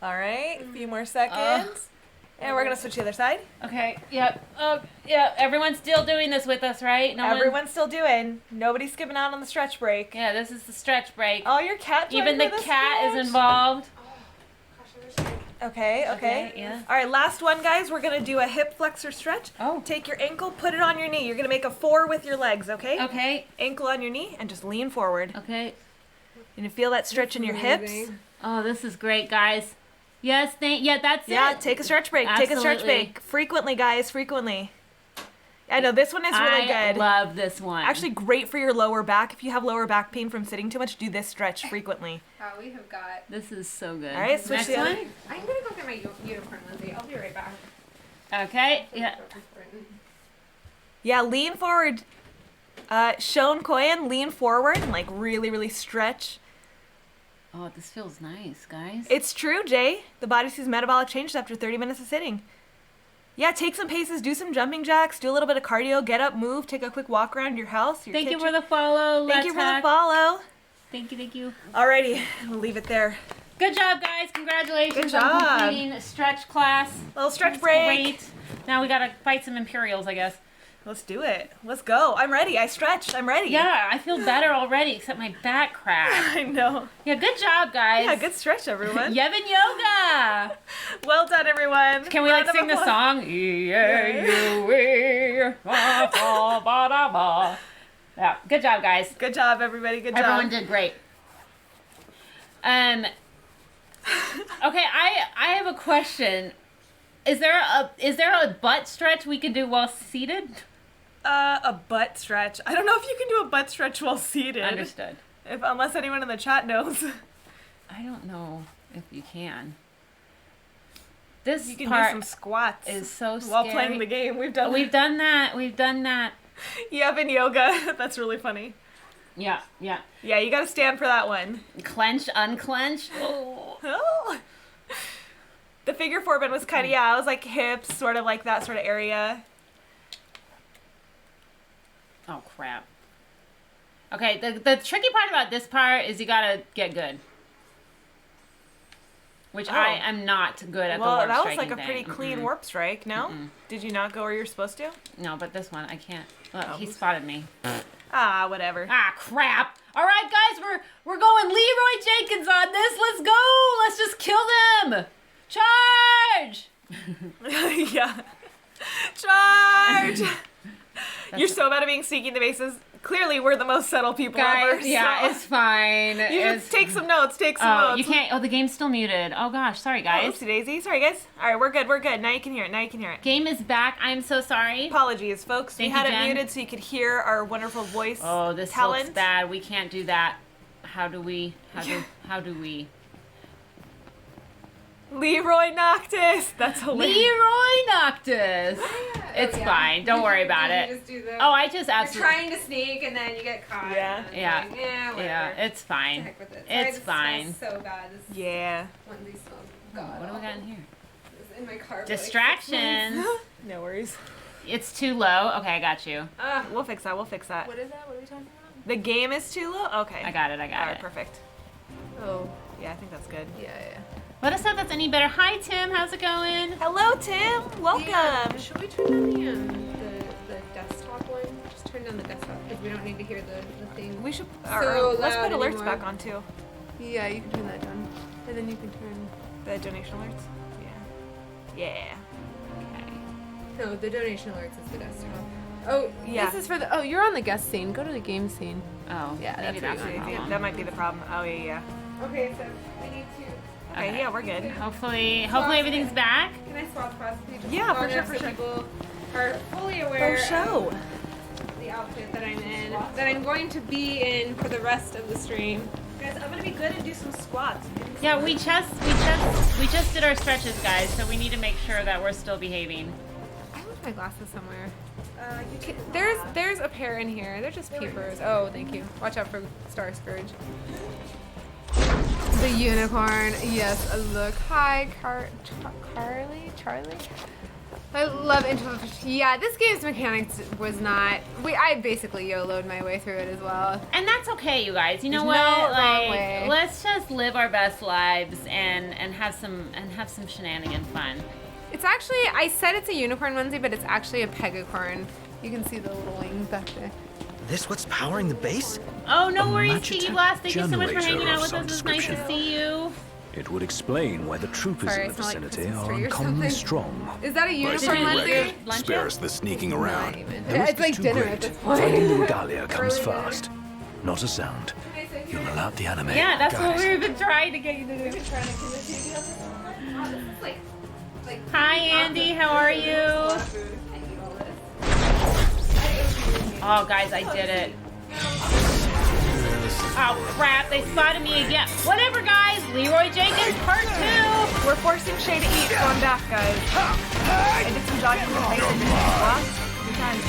All right, a few more seconds. And we're going to switch to the other side. Okay, yep. Oh, yeah, everyone's still doing this with us, right? Everyone's still doing. Nobody's skipping out on the stretch break. Yeah, this is the stretch break. Oh, your cat joined Even the cat is involved. Okay. Yeah. All right, last one, guys. We're going to do a hip flexor stretch. Oh. Take your ankle, put it on your knee. You're going to make a 4 with your legs, okay? Okay. Ankle on your knee and just lean forward. Okay. And you feel that stretch in your hips. Oh, this is great, guys. Yes, that's it. Yeah, take a stretch break. Absolutely. Take a stretch break. Frequently, guys, frequently. I know, this one is really good. I love this one. Actually, great for your lower back. If you have lower back pain from sitting too much, do this stretch frequently. Oh, we have got... This is so good. All right, switch Next the other. one. I'm going to go get my unicorn, Lindsay. I'll be right back. Okay, yeah. Yeah, lean forward. Shone Koyan, lean forward and like really, really stretch. Oh, this feels nice, guys. It's true, Jay. The body sees metabolic changes after 30 minutes of sitting. Yeah, take some paces, do some jumping jacks, do a little bit of cardio, get up, move, take a quick walk around your house, Thank you for the follow. Thank you for the follow. Thank you. Alrighty, we'll leave it there. Good job, guys. Congratulations Good job. on completing a stretch class. Little stretch break. Great. Now we gotta fight some Imperials, I guess. Let's do it. Let's go. I'm ready. I stretched. I'm ready. Yeah, I feel better already, except my back cracked. I know. Yeah, good job, guys. Yeah, good stretch, everyone. Yevon Yoga. Well done, everyone. Can we like sing the song? Yeah, good job, guys. Good job, everybody. Good job. Everyone did great. Okay, I have a question. Is there a butt stretch we can do while seated? A butt stretch. I don't know if you can do a butt stretch while seated. Understood. Unless anyone in the chat knows. I don't know if you can. This you can part do some squats. Is so scary. While playing the game, we've done that. Yevon Yoga. That's really funny. Yeah. Yeah, you gotta stand for that one. Clench, unclench. Oh. The figure 4 bin was kind of, I was like hips, sort of like that sort of area. Oh, crap. Okay, the tricky part about this part is you gotta get good. Which I am not good at the warp striking. Well, that was like a pretty clean warp strike, no? Did you not go where you're supposed to? No, but this one, I can't. Look, he spotted me. Ah, whatever. Ah, crap. All right, guys, we're going Leroy Jenkins on this. Let's go. Let's just kill them. Charge. Yeah. Charge. You're so bad at being sneaky in the bases. Clearly, we're the most subtle people ever. Yeah, it's fine. You just take some notes. Take some notes. You can't. Oh, the game's still muted. Oh gosh, sorry guys. Oopsie daisy. Sorry guys. All right, we're good. We're good. Now you can hear it. Game is back. I'm so sorry. Apologies, folks. Thank we had you, it Jen. muted so you could hear our wonderful voice. Oh, this talent. looks bad. We can't do that. How do we? Leroy Noctis. That's hilarious. Leroy Noctis. It's fine. Don't worry about it. Just do the, I just absolutely. You're trying to sneak and then you get caught. Yeah. And like, whatever. It's fine. The heck with it. It's Sorry, fine. This smells so bad. This Yeah. one of these smells. God, What do we got in here? It's in my car. Distractions. No worries. It's too low. Okay, I got you. We'll fix that. What is that? What are we talking about? The game is too low? Okay. I got it. All right, perfect. Oh. Yeah, I think that's good. Yeah. Let us know if that's any better. Hi, Tim. How's it going? Hello, Tim. Welcome. Should we turn on the desktop one? Just turn down the desktop because we don't need to hear the thing. We should. So let's put loud alerts anymore. back on too. Yeah, you can turn that down, and then you can turn The donation alerts. Yeah. No, the donation alerts is the desktop. Oh, yeah. This is for the. Oh, you're on the guest scene. Go to the game scene. Oh, Yeah, maybe that's that's what the you problem. That might be the problem. Oh yeah. Okay, so I need to. Okay, yeah, we're good. Hopefully everything's back. Can I swap across the pages? Yeah, for sure, So people are fully aware show. of the outfit that I'm in, that I'm going to be in for the rest of the stream. Guys, I'm gonna be good and do some squats. Yeah, we just did our stretches, guys. So we need to make sure that we're still behaving. I left my glasses somewhere. There's a pair in here. They're just peepers. Oh, thank you. Watch out for Star Scourge. The unicorn. Yes, look. Hi, Charlie. I love Intro. Yeah, this game's mechanics was not. I basically YOLO'd my way through it as well. And that's okay, you guys. You know There's what? no wrong way. Let's just live our best lives and have some shenanigan fun. It's actually, I said it's a unicorn onesie, but it's actually a pegacorn. You can see the little wings back there. This what's powering the base? Oh, no worries, Magitech Tiki Blast. Thank you so much for generator hanging out of with some us. It's nice to description. see you. It would explain why the troopers Sorry, in the I smell like vicinity Christmas are tree or uncommonly something. strong. Is that a unicorn Did you onesie? lunch Spare yet? us the sneaking around. The It's risk like is too dinner great. at this Finding the point. regalia comes Early dinner. first. Not a sound. You'll alert the anime. Yeah, that's Guys, what we've been trying to get you to do. Like, Hi, Andy. How are you? Oh, guys, I did it. Oh, crap. They spotted me again. Whatever, guys. Leroy Jenkins, part 2. We're forcing Shay to eat, so I'm back, guys. I did some jogging with Tyson. Good times.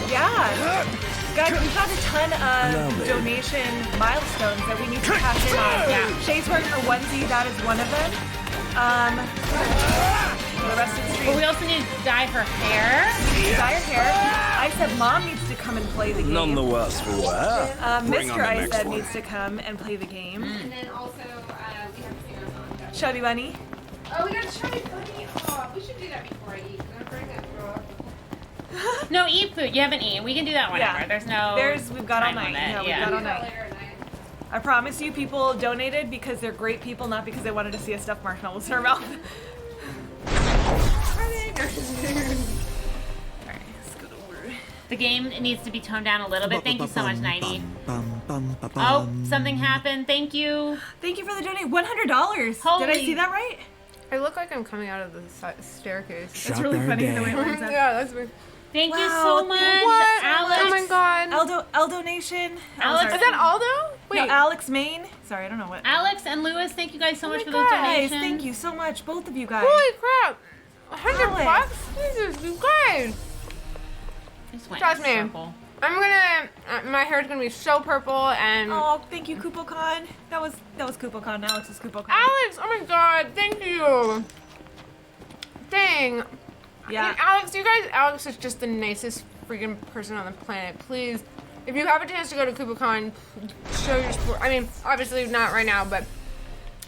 Yeah. Guys, we've got a ton of donation milestones that we need to cash in on. Yeah. Shay's wearing her onesie. That is one of them. For the rest of the stream. But we also need to dye her hair. Dye her hair. I said Mom needs to come and play the game. None the worse for wear. Bring on Mr. the I next said one. needs to come and play the game. and then also, we have to see our mom. Chubby Bunny. Oh, we got Chubby Bunny. Oh, we should do that before I eat. I'm afraid that throw up. No, eat food. You haven't eaten. We can do that whenever. Yeah. We've got all time night. limit. No, we've Yeah. got all night. I promise you, people donated because they're great people, not because they wanted to see a stuffed marshmallow with her mouth. Alright, let's go over. The game needs to be toned down a little bit. Thank you so much, 90. Oh, something happened. Thank you. Thank you for the donate. $100. Holy- Did I see that right? I look like I'm coming out of the staircase. That's really funny the way it lines up. Yeah, that's weird. Thank you Wow, so thank much, you so Alex. Oh my god. Aldo Nation. Alex- Is that Aldo? Wait. No, Alex Main. Sorry, I don't know what. Alex and Lewis, thank you guys so much my for those God. Guys, donations. thank you so much, both of you guys. Holy crap. 100 Alex. bucks? Jesus, you guys. I just went Trust in a me. circle. my hair's gonna be so purple and. Oh, thank you, KupoCon. That was KupoCon. Alex's KupoCon. Alex, oh my god, thank you. Dang. Yeah. I mean, Alex is just the nicest freaking person on the planet. Please, if you have a chance to go to KupoCon, show your support. I mean, obviously not right now, but.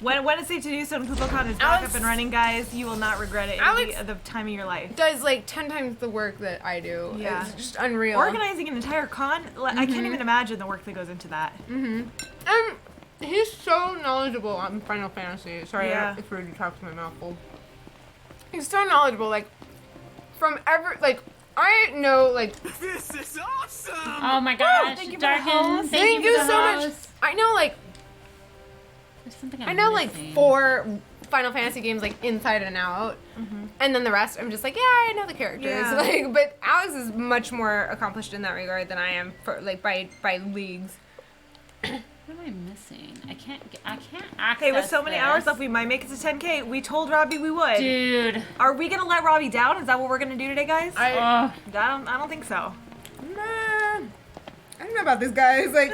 When it's safe to do so and KupoCon is back up and running, guys, you will not regret it. It'll be the time of your life. Does like 10 times the work that I do. Yeah. It's just unreal. Organizing an entire con, I can't even imagine the work that goes into that. He's so knowledgeable on Final Fantasy. Sorry, Yeah. it's rude to talk to my mouth full. He's so knowledgeable, like, from I know, like... This is awesome! Oh my gosh, thank you for Darkin, the host. Thank you so much. I know, like... like 4 Final Fantasy games like inside and out, and then the rest I'm just like, yeah, I know the characters. Yeah. Like, but Alex is much more accomplished in that regard than I am for like by leagues. What am I missing? I can't access. Okay, with so many this. hours left, we might make it to 10K. We told Robbie we would. Dude. Are we gonna let Robbie down? Is that what we're gonna do today, guys? I don't think so. I don't know about this, guys. Like,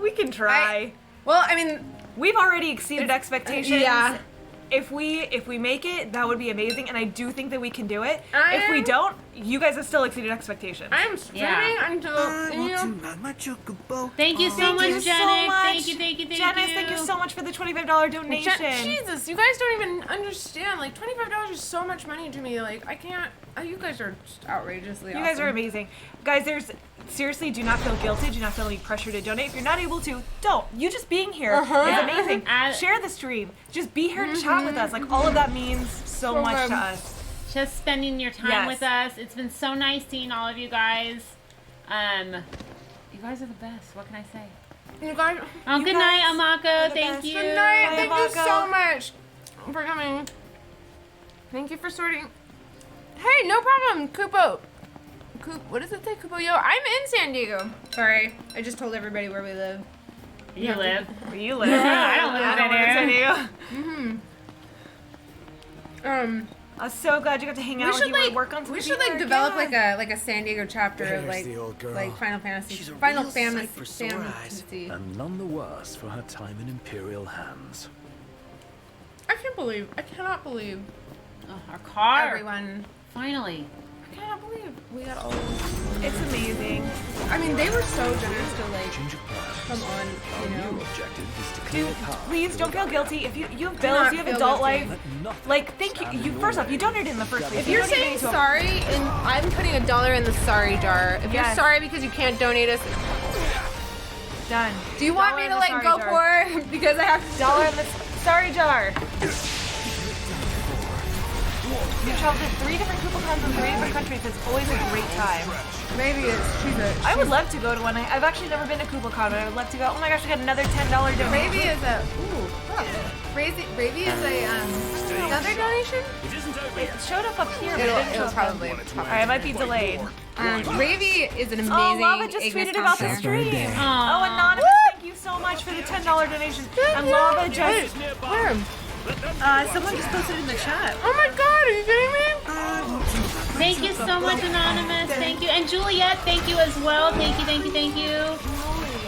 we can try. I mean. We've already exceeded expectations. Yeah. If we make it, that would be amazing, and I do think that we can do it. If we don't, you guys have still exceeded expectations. I'm streaming until Thank you so much, Janice. Thank you. Janice, thank you so much for the $25 donation. Jesus, you guys don't even understand. Like, $25 is so much money to me. Like, I can't. You guys are just outrageously awesome. You guys are amazing. Guys, seriously, do not feel guilty. Do not feel any pressure to donate. If you're not able to, don't. You just being here is amazing. Share the stream. Just be here to chat with us. Like, all of that means so much to us. Just spending your time with us. It's been so nice seeing all of you guys. You guys are the best. What can I say? You guys. Oh, good night, Amako. Thank you. Good night. Bye, Thank Amako. you so much for coming. Thank you for sorting. Hey, no problem, Kupo. What does it say, Kupo? Yo, I'm in San Diego. Sorry, I just told everybody where we live. You live? Where you live? I don't live in San Diego. I'm so glad you got to hang out with you and work on some. We should like develop like a San Diego chapter of like Final Fantasy. Final Fantasy. And none the worse for her time in Imperial hands. I cannot believe. Oh, our car. Everyone. Finally. I cannot believe we got all this. It's amazing. I mean, they were so generous to like come on, you know. Dude, please don't feel guilty. If you have bills, you have adult life. Like, thank you. You first off, you donated in the first place. If you're saying sorry, and I'm putting $1 in the sorry jar. If you're sorry because you can't donate us, done. Do you want me to like go for because I have $1 in the sorry jar? You traveled to 3 different KupoCons in 3 different countries. It's always a great time. Maybe I would love to go to one. I've actually never been to KupoCon, but I would love to go. Oh my gosh, we got another $10 donation. Maybe is another donation? It showed up here, but it didn't show up. Probably. Alright, it might be delayed. Ravy is an amazing. Oh, Lava just tweeted about the stream. Oh, Anonymous, thank you so much for the $10 donation. And Lava just. Where? Someone just posted in the chat. Oh my god, are you kidding me? Thank you so much, Anonymous. Thank you. And Juliet, thank you as well. Thank you.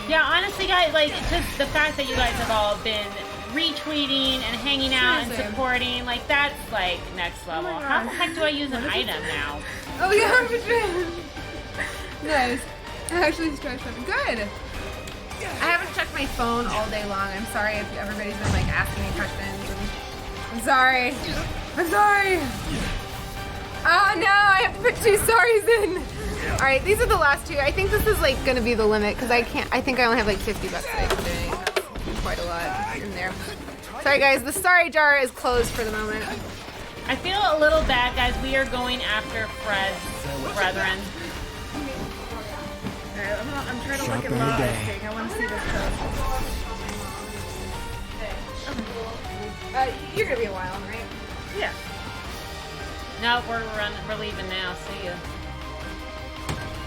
Yeah, honestly, guys, like, just the fact that you guys have all been retweeting and hanging out and supporting, like, that's, like, next level. How the heck do I use an item now? Oh, yeah, nice. I actually tried something. Good. I haven't checked my phone all day long. I'm sorry if everybody's been, like, asking me questions. I'm sorry. Oh no, I have to put 2 sorries in. All right, these are the last 2. I think this is like gonna be the limit because I think I only have like $50 that I can donate. That's quite a lot in there. Sorry guys, the sorry jar is closed for the moment. I feel a little bad, guys. We are going after Fred's brethren. All right, I'm trying to look at Lava's thing. I want to see this post. You're gonna be a while, right? Yeah. No, we're leaving now. See ya.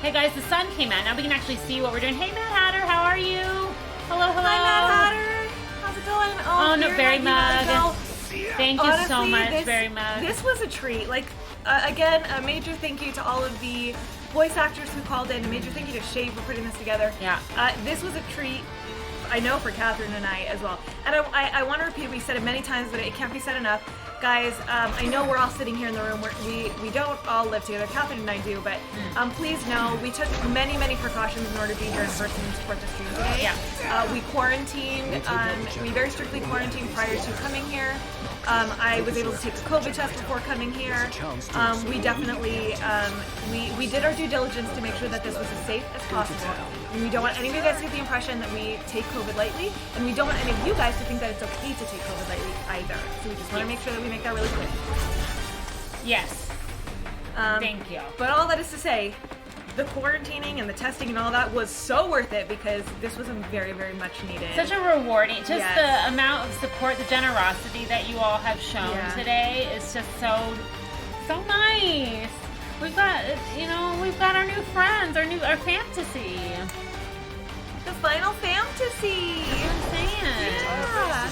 Hey guys, the sun came out. Now we can actually see what we're doing. Hey Mad Hatter, how are you? Hello. Hi Mad Hatter. How's it going? Oh no, Berry Mug. Thank you so much, Berry Mug. This was a treat. Like, again, a major thank you to all of the voice actors who called in. A major thank you to Shave for putting this together. Yeah. This was a treat, I know, for Kathryn and I as well. And I want to repeat, we said it many times, but it can't be said enough. Guys, I know we're all sitting here in the room. We don't all live together. Kathryn and I do, but please know we took many, many precautions in order to be here in person and support the stream today. Yeah. We quarantined. We very strictly quarantined prior to coming here. I was able to take a COVID test before coming here. We definitely we did our due diligence to make sure that this was as safe as possible. And we don't want any of you guys to get the impression that we take COVID lightly, and we don't want any of you guys to think that it's okay to take COVID lightly either. So we just want to make sure that we make that really clear. Yes. Thank you. But all that is to say, the quarantining and the testing and all that was so worth it because this was very, very much needed. Such a rewarding, the amount of support, the generosity that you all have shown today is just so nice. We've got our new friends, our fantasy. The Final Fantasy. I'm saying. Yeah.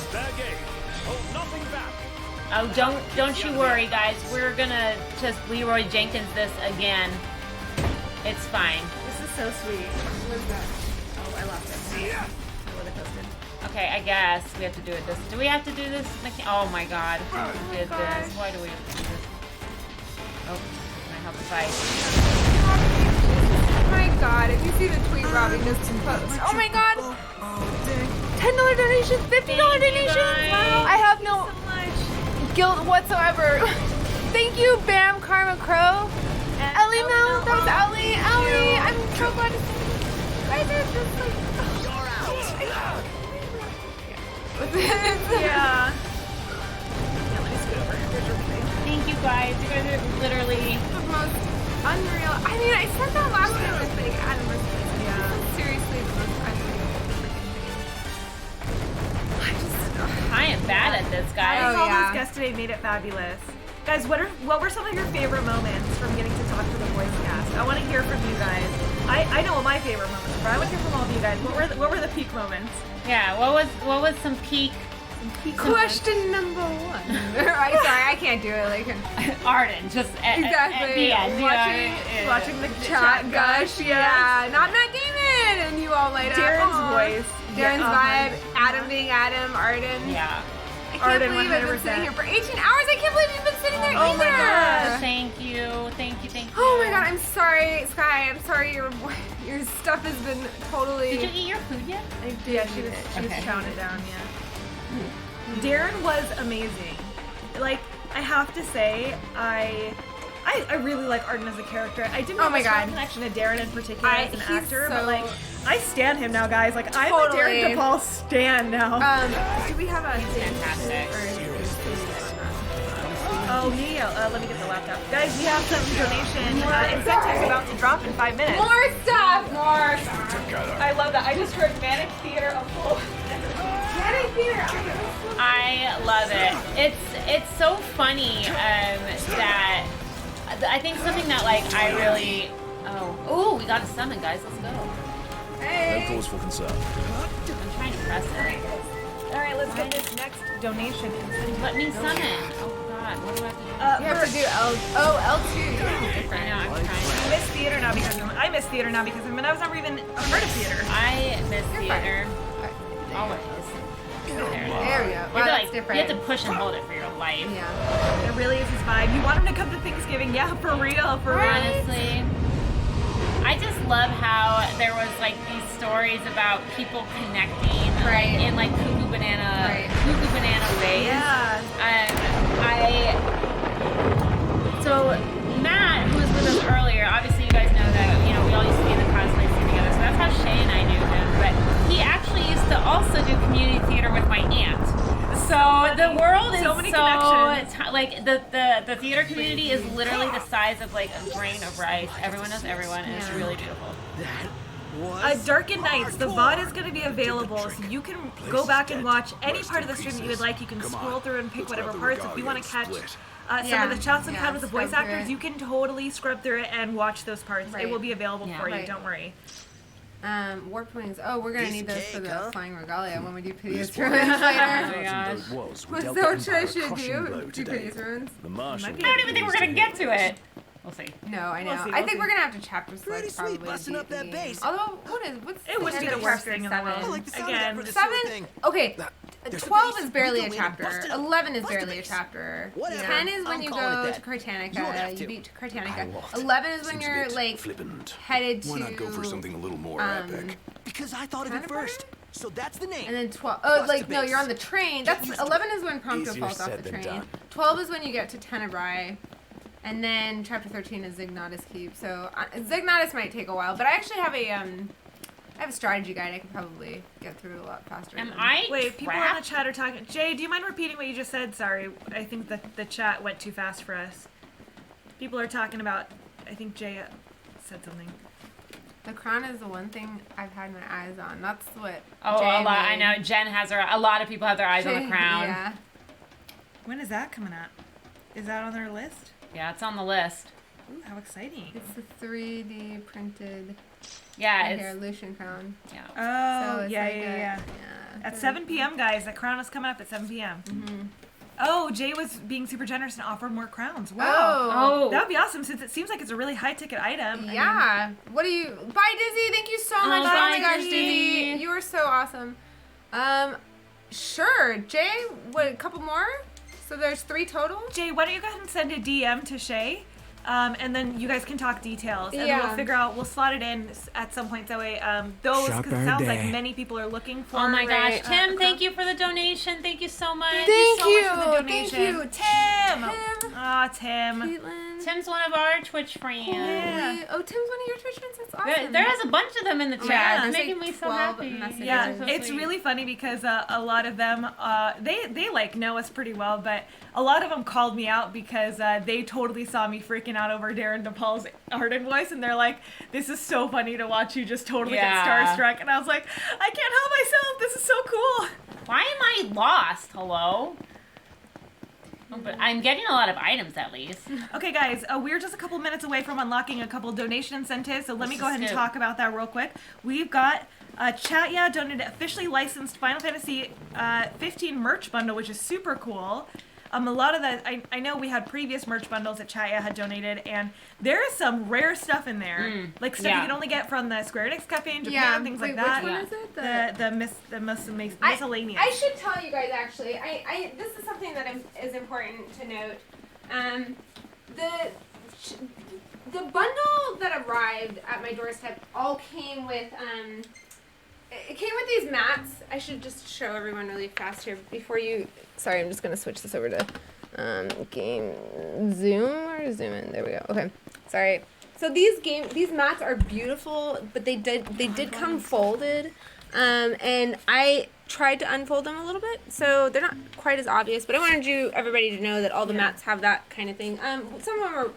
Oh, don't you worry, guys. We're gonna just Leroy Jenkins this again. It's fine. This is so sweet. What is that? Oh, I lost it. Yeah. I would have posted. Okay, I guess we have to do it this. Do we have to do this? Oh my god. We did this. Why do we have to do this? Oh, can I help the fight? Oh my god, if you see the tweet Robbie just post. Oh my god! $10 donations, $50 donations! Wow. I have no guilt whatsoever. Thank you, Bam Karma Crow. Ellie Mel, that was Ellie. Ellie, I'm so glad to see you. Guys are just like, yeah. Thank you guys. You guys are literally the most unreal. I mean, I said that last time with like Adam Mercer. Yeah. Seriously, the most unreal thing. I am bad at this, guys. All those guests today made it fabulous. Guys, what were some of your favorite moments from getting to talk to the voice cast? I want to hear from you guys. I know what my favorite moments were, but I want to hear from all of you guys. What were the peak moments? Yeah, what was some peak Question number 1. Sorry, I can't do it like Ardyn, just at the end. Watching the chat gush. Yeah, not Matt Gaiman, and you all light Darin's up. voice. Darin's vibe. Adam being Adam. Ardyn. Yeah. I can't believe I've been sitting here for 18 hours. I can't believe you've been sitting there either. Oh my gosh. Thank you. Oh my god, I'm sorry, Sky. I'm sorry your stuff has been totally... Did you eat your food yet? I did. Yeah, she was counting down, yeah. Darin was amazing. Like, I have to say, I really like Ardyn as a character. I didn't have a strong connection to Darin in particular as an actor, but like, I stan him now, guys. Like, I'm a Darin DePaul stan now. Do we have a fantastic? Oh yeah, let me get the laptop. Guys, we have some donation incentives about to drop in 5 minutes. More stuff! I love that. I just heard Manic Theater of Full. Manic Theater. I love it. It's so funny that I think something that like I really we got a summon, guys. Let's go. Hey. No cause for concern. I'm trying to press it. All right, let's get this next donation. Let me summon. Oh god, what do I have to do? You have to do L2. I know, I'm trying. I miss theater now because I was never even a part of theater. I miss theater. Always. There we go. Wow, that's different. You have to push and hold it for your life. Yeah. It really is his vibe. You want him to come to Thanksgiving? Yeah, for real. Honestly. I just love how there was like these stories about people connecting in like cuckoo banana ways. Yeah. So Matt, who was with us earlier, obviously you guys know that we all used to be in the cosplay scene together, so that's how Shay and I knew him. But he actually used to also do community theater with my aunt. So the world is like the theater community is literally the size of like a grain of rice. Everyone knows everyone, and it's really beautiful. Darkened Nights, the VOD is going to be available, so you can go back and watch any part of the stream that you would like. You can scroll through and pick whatever parts. If you want to catch some of the shots I've had with the voice actors, you can totally scrub through it and watch those parts. It will be available for you, don't worry. Warp wings. Oh, we're gonna need those for the flying regalia when we do Piteous Ruins later. Oh my gosh. What's that what I should do? Do Piteous Ruins? I don't even think we're gonna get to it. We'll see. No, I know. We'll I think we're gonna have to chapter select probably. Busting up that base. Although, what's it would be the worst thing in the world. I like the sound Again, of that for this 7. sort of thing. Okay. There's 12 the is barely a base. chapter. 11 is barely a chapter. Whatever. 10 is when I'm you calling go it to that. You don't Cartanica. have You to. beat I Cartanica. won't. 11 is when Seems a you're bit like flippant. headed to. Why not go for something a little more epic? Because I thought of it first. So that's the name. And then 12. Oh, Plus like the no, base. you're on the train. Get That's used to 11 is when Prompto Easier falls off said the than train. done. 12 is when you get to Tenebrae. And then chapter 13 is Zignatus Keep. So Zignatus might take a while, but I actually have a strategy guide. I can probably get through a lot faster. Wait, people in the chat are talking. Jay, do you mind repeating what you just said? Sorry, I think that the chat went too fast for us. People are talking about. I think Jay said something. The crown is the one thing I've had my eyes on. That's what. Oh, Jay a lot. I made. know. Jen has a lot of people have their eyes on the crown. Yeah. When is that coming up? Is that on their list? Yeah, it's on the list. Ooh, how exciting! It's the 3D printed. Yeah, right it's here, Lucian crown. yeah. Oh, So it's yeah, like yeah. At very 7 p.m., guys, the crown is coming up at 7 p.m. Mm-hmm. Oh, Jay was being super generous and offered more crowns. Wow. Oh. That would be awesome since it seems like it's a really high ticket item. Yeah. What do you? Bye, Dizzy. Thank you so much. Oh bye, my gosh, Dizzy. Dizzy. You are so awesome. Sure. Jay, what? A couple more? So there's 3 total. Jay, why don't you go ahead and send a DM to Shay? And then you guys can talk details, and we'll figure out. We'll slot it in at some point. That way, those because it sounds like many people are looking for. Oh my gosh, Tim! Thank you for the donation. Thank you so much. Thank you so much for the donation. Thank you, Tim. Ah, Tim. Caitlin. Tim's one of our Twitch friends. Yeah. Oh, Tim's one of your Twitch friends. That's awesome. There is a bunch of them in the chat. Yeah, It's there's making like me so 12 happy. messages. Yeah, They're so it's sweet. really funny because a lot of them, they like know us pretty well, but a lot of them called me out because they totally saw me freaking out over Darin DePaul's Ardyn voice, and they're like, "This is so funny to watch you just totally get starstruck." And I was like, "I can't help myself. This is so cool." Why am I lost? Hello? Oh, but I'm getting a lot of items at least. Okay, guys, we're just a couple minutes away from unlocking a couple donation incentives, so let me go ahead and talk about that real quick. We've got Chatya donated officially licensed Final Fantasy 15 merch bundle, which is super cool. A lot of that, I know we had previous merch bundles that Chatya had donated, and there is some rare stuff in there, like stuff you can only get from the Square Enix Cafe in Japan, things like that. Which one is it? The miscellaneous. I should tell you guys actually. I this is something that is important to note. The bundle that arrived at my doorstep all came with it came with these mats. I should just show everyone really fast here before you. Sorry, I'm just gonna switch this over to game zoom or zoom in. There we go. Okay, sorry. So these mats are beautiful, but they did come folded, and I tried to unfold them a little bit, so they're not quite as obvious. But I wanted everybody to know that all the mats have that kind of thing. Some of them are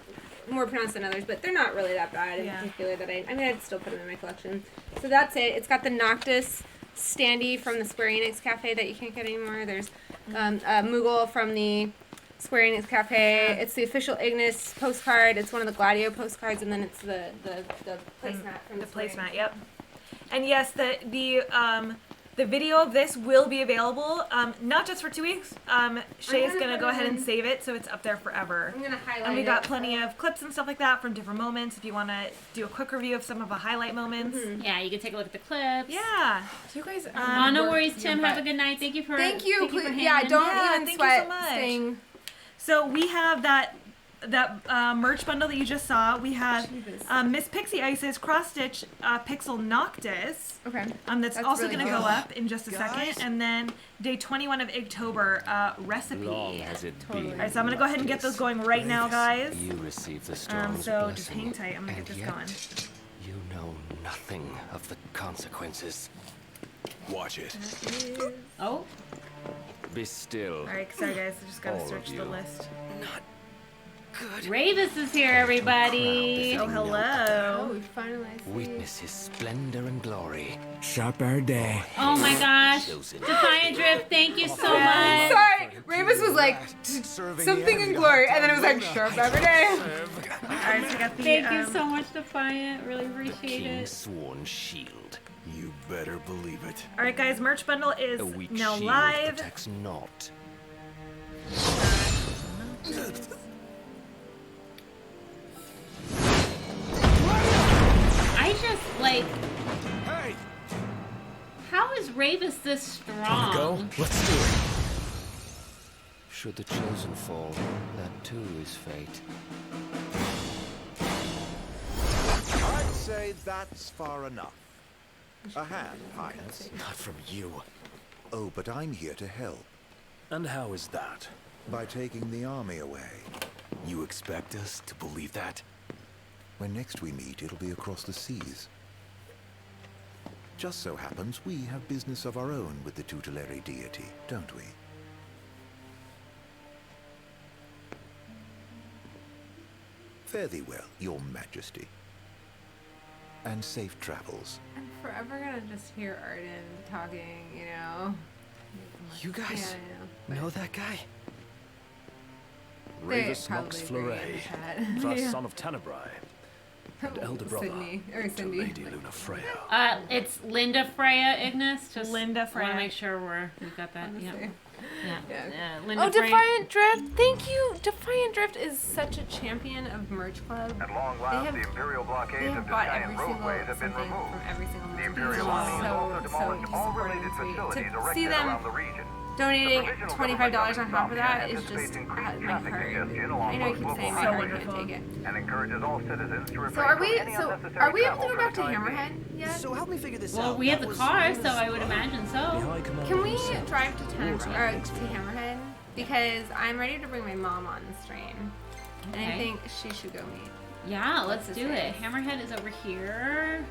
more pronounced than others, but they're not really that bad in particular. I'd still put them in my collection. So that's it. It's got the Noctis standee from the Square Enix Cafe that you can't get anymore. There's Moogle from the Square Enix Cafe. It's the official Ignis postcard. It's one of the Gladio postcards, and then it's the placemat from the placemat. Yep. And yes, the video of this will be available, not just for 2 weeks. Shay is gonna go ahead and save it, so it's up there forever. I'm gonna highlight. And we got plenty of clips and stuff like that from different moments. If you want to do a quick review of some of the highlight moments. Yeah, you can take a look at the clips. Yeah. You guys. Oh, no worries, Tim. Have a good night. Thank you for. Thank you. For yeah, don't even thank sweat. you so much. Staying. So we have that merch bundle that you just saw. We have Miss Pixie Ice's cross-stitch pixel Noctis. Okay. That's also really going to cool. go up in just a second. And then day 21 of Inktober recipe. Long as it be. All right, so I'm going to go ahead and get those going right now, guys. You receive the storm's So just blessing, hang tight. I'm going to get this and going. yet You know nothing of the consequences. Watch it. Oh. Be still. All right, sorry guys. I just got All to of search the you. list. Not good. Ravis is here, everybody. Oh, hello. Oh, we finally see. Witness his splendor and glory. Sharp our day. Oh my gosh. Defiant Drift, thank you so much. Sorry, Ramus was like something in glory, and then it was like sharp every day. All right, so I got the. Thank you so much, Defiant. Really appreciate King's it. sworn shield. You better believe it. All right, guys. Merch bundle is A weak now shield live. protects not. is Ravis this strong? Can we go? Let's do it. Should the chosen fall, that too is fate. I'd say that's far enough. A hand, Highness. Not from you. Oh, but I'm here to help. And how is that? By taking the army away. You expect us to believe that? When next we meet, it'll be across the seas. Just so happens we have business of our own with the tutelary deity, don't we? Fare thee well, your majesty. And safe travels. I'm forever gonna just hear Ardyn talking, you know. You guys know that guy? Ravis Nox Fleuret, first son of Tenebrae, and elder brother to Lady Luna Freya. It's Linda Freya, Ignis. Just Linda I want Freya. to make sure we've got that. Yeah. Oh, Defiant Drift! Thank you! Defiant Drift is such a champion of Merch Club. At long last, the Imperial blockades of Defiant Disgayan roadways have been removed. from every single The Imperial Army has also demolished all related facilities erected around the region. Donating $25 on top of that is just my heart. I know you keep saying my heart can't take it. And encourage all citizens to refrain So are from we? any So unnecessary are we able to travel go back to for the time Hammerhead yet? So help me figure this out. Well, we have the car, so I would imagine so. Can we drive to to Hammerhead? Because I'm ready to bring my mom on the train, and I think she should go meet. Yeah, let's do it. Hammerhead is over here.